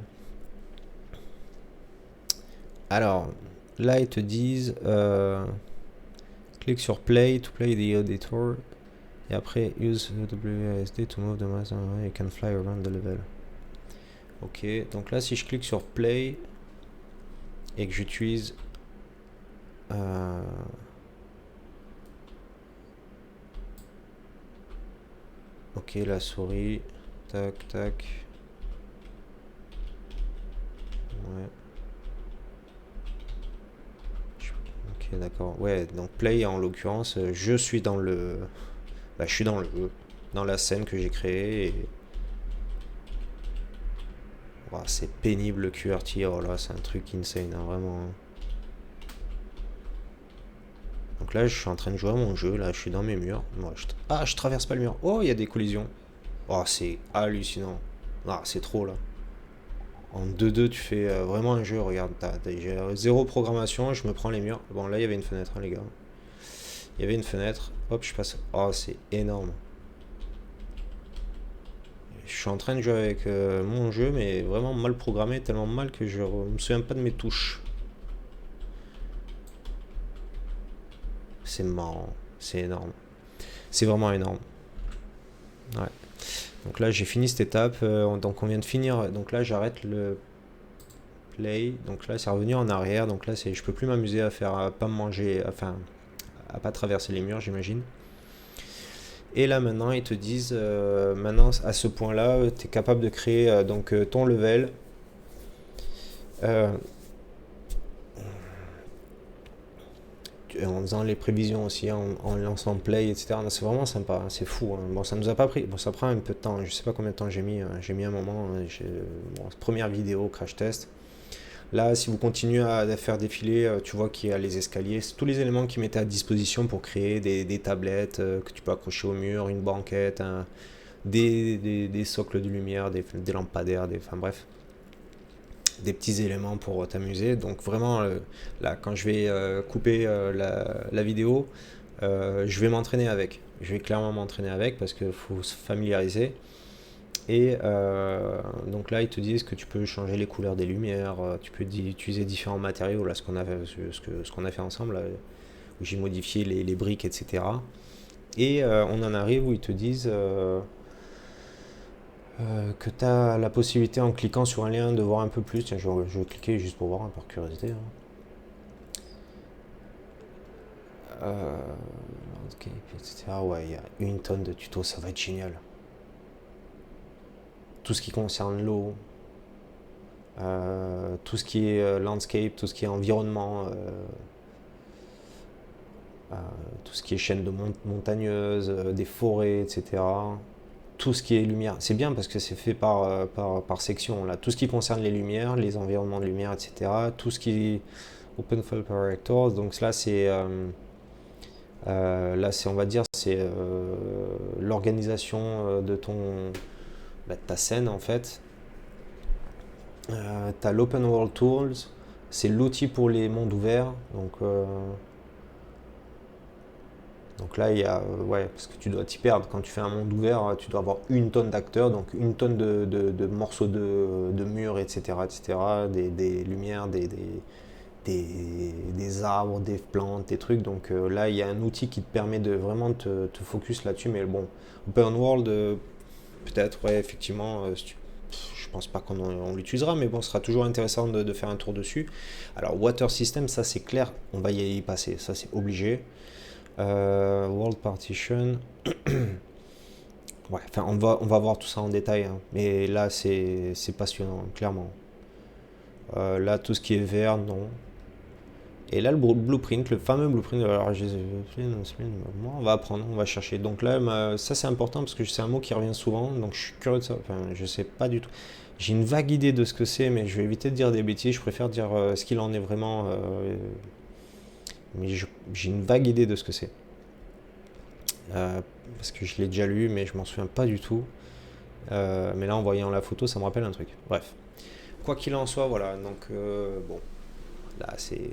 Alors, là, ils te disent, clique sur Play to play the editor, et après, use WASD to move the mouse, you can fly around the level. Ok, donc là, si je clique sur Play, et que j'utilise ok, la souris, tac tac, ouais, ok, d'accord, ouais, donc play en l'occurrence, je suis dans le, je suis dans la scène que j'ai créée et wow, c'est pénible le QWERTY, oh là, c'est un truc insane, hein, vraiment. Donc là, je suis en train de jouer à mon jeu, là, je suis dans mes murs. Moi, je traverse pas le mur. Oh, il y a des collisions. Oh, c'est hallucinant. Ah, c'est trop là. En 2-2, tu fais vraiment un jeu. Regarde, j'ai zéro programmation, je me prends les murs. Bon, là, il y avait une fenêtre, hein, les gars. Il y avait une fenêtre. Hop, je passe. Oh, c'est énorme. Je suis en train de jouer avec mon jeu, mais vraiment mal programmé, tellement mal que je me souviens pas de mes touches. C'est marrant. C'est énorme. C'est vraiment énorme. Ouais. Donc là, j'ai fini cette étape. Donc on vient de finir. Donc là, j'arrête le play. Donc là, c'est revenu en arrière. Donc là, je peux plus m'amuser à pas manger, enfin, à pas traverser les murs, j'imagine. Et là, maintenant, ils te disent, maintenant, à ce point-là, tu es capable de créer donc ton level. En faisant les prévisions aussi, en lançant play, etc. C'est vraiment sympa, hein, c'est fou. Hein. Bon, ça nous a pas pris, bon, ça prend un peu de temps. Je sais pas combien de temps j'ai mis un moment. Première vidéo crash test. Là, si vous continuez à faire défiler, tu vois qu'il y a les escaliers, c'est tous les éléments qu'ils mettaient à disposition pour créer des tablettes que tu peux accrocher au mur, une banquette, des socles de lumière, des lampadaires, enfin bref, des petits éléments pour t'amuser. Donc vraiment, là, quand je vais couper la vidéo, je vais m'entraîner avec. Je vais clairement m'entraîner avec parce qu'il faut se familiariser. Et donc là, ils te disent que tu peux changer les couleurs des lumières, tu peux utiliser différents matériaux, là, ce qu'on a fait ensemble, là, où j'ai modifié les briques, etc. Et on en arrive où ils te disent que tu as la possibilité, en cliquant sur un lien, de voir un peu plus. Tiens, je vais cliquer juste pour voir, hein, par curiosité. Hein. Landscape, etc. Ouais, il y a une tonne de tutos, ça va être génial. Tout ce qui concerne l'eau, tout ce qui est landscape, tout ce qui est environnement, tout ce qui est chaîne de montagneuse, des forêts, etc. Tout ce qui est lumière, c'est bien parce que c'est fait par section, là. Tout ce qui concerne les lumières, les environnements de lumière, etc. Tout ce qui est Open File Correctors, donc là c'est on va dire, c'est l'organisation de de ta scène en fait. Tu as l'Open World Tools, c'est l'outil pour les mondes ouverts. Donc là, il y a, ouais, parce que tu dois t'y perdre. Quand tu fais un monde ouvert, tu dois avoir une tonne d'acteurs, donc une tonne de morceaux de murs, etc., etc., des lumières, des arbres, des plantes, des trucs. Donc là, il y a un outil qui te permet de vraiment te focus là-dessus. Mais bon, Open World, peut-être, ouais, effectivement, je pense pas qu'on l'utilisera, mais bon, ce sera toujours intéressant de faire un tour dessus. Alors, Water System, ça c'est clair, on va y passer, ça c'est obligé. World Partition. Ouais, enfin, on va voir tout ça en détail, hein. Mais là, c'est passionnant, clairement. Là, tout ce qui est vert, non. Et là, le blueprint, le fameux blueprint, alors on va apprendre, on va chercher. Donc là, ça c'est important parce que c'est un mot qui revient souvent, donc je suis curieux de ça. Enfin, je sais pas du tout. J'ai une vague idée de ce que c'est, mais je vais éviter de dire des bêtises. Je préfère dire ce qu'il en est vraiment. Mais j'ai une vague idée de ce que c'est. parce que je l'ai déjà lu, mais je m'en souviens pas du tout. Mais là, en voyant la photo, ça me rappelle un truc. Bref. Quoi qu'il en soit, voilà. Donc, bon, là, c'est.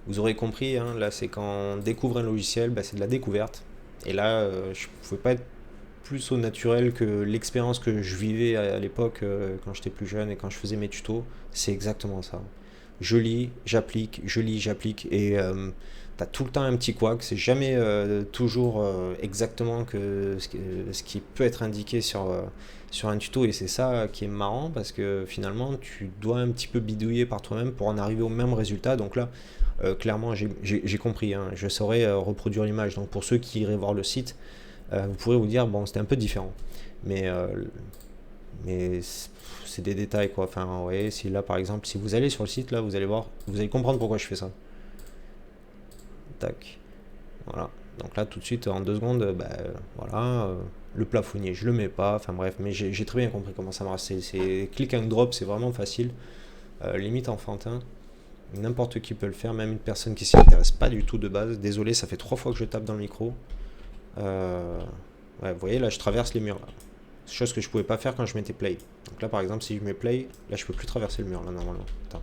Vous aurez compris, hein, là, c'est quand on découvre un logiciel, bah, c'est de la découverte. Et là, je ne pouvais pas être plus au naturel que l'expérience que je vivais à l'époque, quand j'étais plus jeune et quand je faisais mes tutos. C'est exactement ça. Je lis, j'applique, et t'as tout le temps un petit couac. C'est jamais toujours exactement ce qui peut être indiqué sur un tuto, et c'est ça qui est marrant parce que finalement tu dois un petit peu bidouiller par toi-même pour en arriver au même résultat. Donc là, clairement, j'ai compris, hein. Je saurais reproduire l'image. Donc pour ceux qui iraient voir le site, vous pourrez vous dire, bon, c'était un peu différent. Mais, mais c'est des détails, quoi. Enfin, ouais, si là, par exemple, si vous allez sur le site, là, vous allez voir, vous allez comprendre pourquoi je fais ça. Tac. Voilà. Donc là, tout de suite, en 2 secondes, bah, voilà, le plafonnier, je le mets pas. Enfin bref, mais j'ai très bien compris comment ça marche. C'est click and drop, c'est vraiment facile. Limite enfantin. N'importe qui peut le faire, même une personne qui s'y intéresse pas du tout de base. Désolé, ça fait 3 fois que je tape dans le micro. Ouais, vous voyez, là, je traverse les murs. Là. Chose que je pouvais pas faire quand je mettais play. Donc là, par exemple, si je mets play, là, je peux plus traverser le mur, là, normalement. Attends.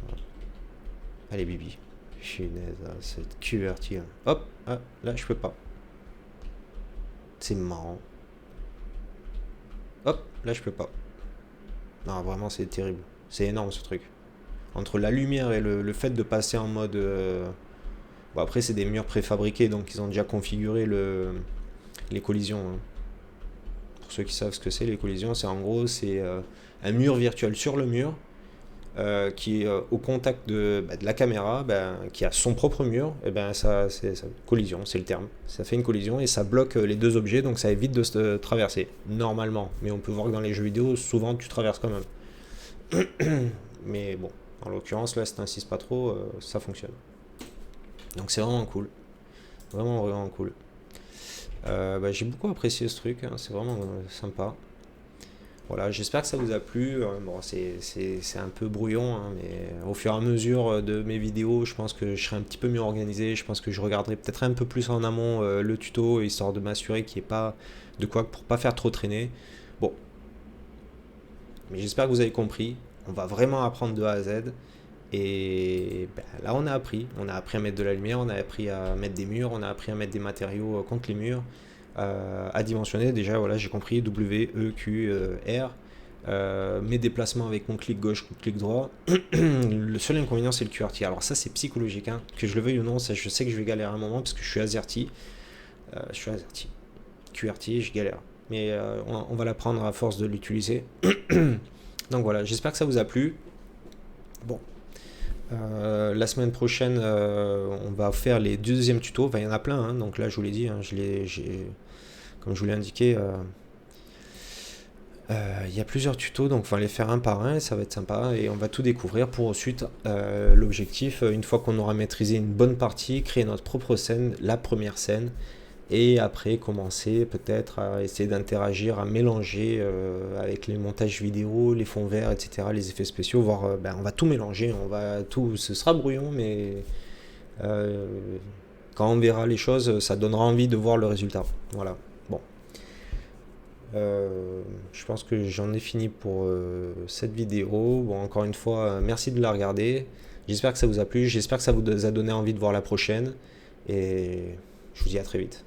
Voilà. Allez, Bibi. Punaise, cette QWERTY. Hein. Hop, ah, là, je peux pas. C'est marrant. Hop, là, je peux pas. Non, vraiment, c'est terrible. C'est énorme, ce truc. Entre la lumière et le fait de passer en mode... Bon, après, c'est des murs préfabriqués, donc ils ont déjà configuré les collisions. Hein. Pour ceux qui savent ce que c'est, les collisions, c'est en gros, c'est un mur virtuel sur le mur, qui est au contact de la caméra, qui a son propre mur. Et ben ça, c'est collision, c'est le terme. Ça fait une collision et ça bloque les deux objets, donc ça évite de se traverser, normalement. Mais on peut voir que dans les jeux vidéo, souvent tu traverses quand même. Mais bon, en l'occurrence, là, si t'insistes pas trop, ça fonctionne. Donc c'est vraiment cool. Vraiment, vraiment cool. J'ai beaucoup apprécié ce truc, hein, c'est vraiment sympa. Voilà, j'espère que ça vous a plu. Bon, c'est un peu brouillon, hein, mais au fur et à mesure de mes vidéos, je pense que je serai un petit peu mieux organisé. Je pense que je regarderai peut-être un peu plus en amont le tuto, histoire de m'assurer qu'il n'y ait pas de quoi pour pas faire trop traîner. Bon, mais j'espère que vous avez compris. On va vraiment apprendre de A à Z. Et là, on a appris. On a appris à mettre de la lumière, on a appris à mettre des murs, on a appris à mettre des matériaux contre les murs, à dimensionner. Déjà, voilà, j'ai compris W, E, Q, R. Mes déplacements avec mon clic gauche, clic droit. Le seul inconvénient, c'est le QWERTY. Alors, ça, c'est psychologique. Hein. Que je le veuille ou non, ça, je sais que je vais galérer un moment parce que je suis AZERTY. QWERTY, je galère. Mais on va l'apprendre à force de l'utiliser. Donc voilà, j'espère que ça vous a plu. Bon, la semaine prochaine, on va faire les deuxièmes tutos. Enfin, il y en a plein, hein, donc là, je vous l'ai dit, hein, comme je vous l'ai indiqué, il y a plusieurs tutos, donc on va les faire un par un, et ça va être sympa, et on va tout découvrir pour ensuite, l'objectif, une fois qu'on aura maîtrisé une bonne partie, créer notre propre scène, la première scène, et après commencer peut-être à essayer d'interagir, à mélanger avec les montages vidéo, les fonds verts, etc., les effets spéciaux, voire on va tout mélanger, ce sera brouillon, mais euh, quand on verra les choses, ça donnera envie de voir le résultat. Voilà. Bon, je pense que j'en ai fini pour cette vidéo. Bon, encore une fois, merci de la regarder. J'espère que ça vous a plu, j'espère que ça vous a donné envie de voir la prochaine, et je vous dis à très vite.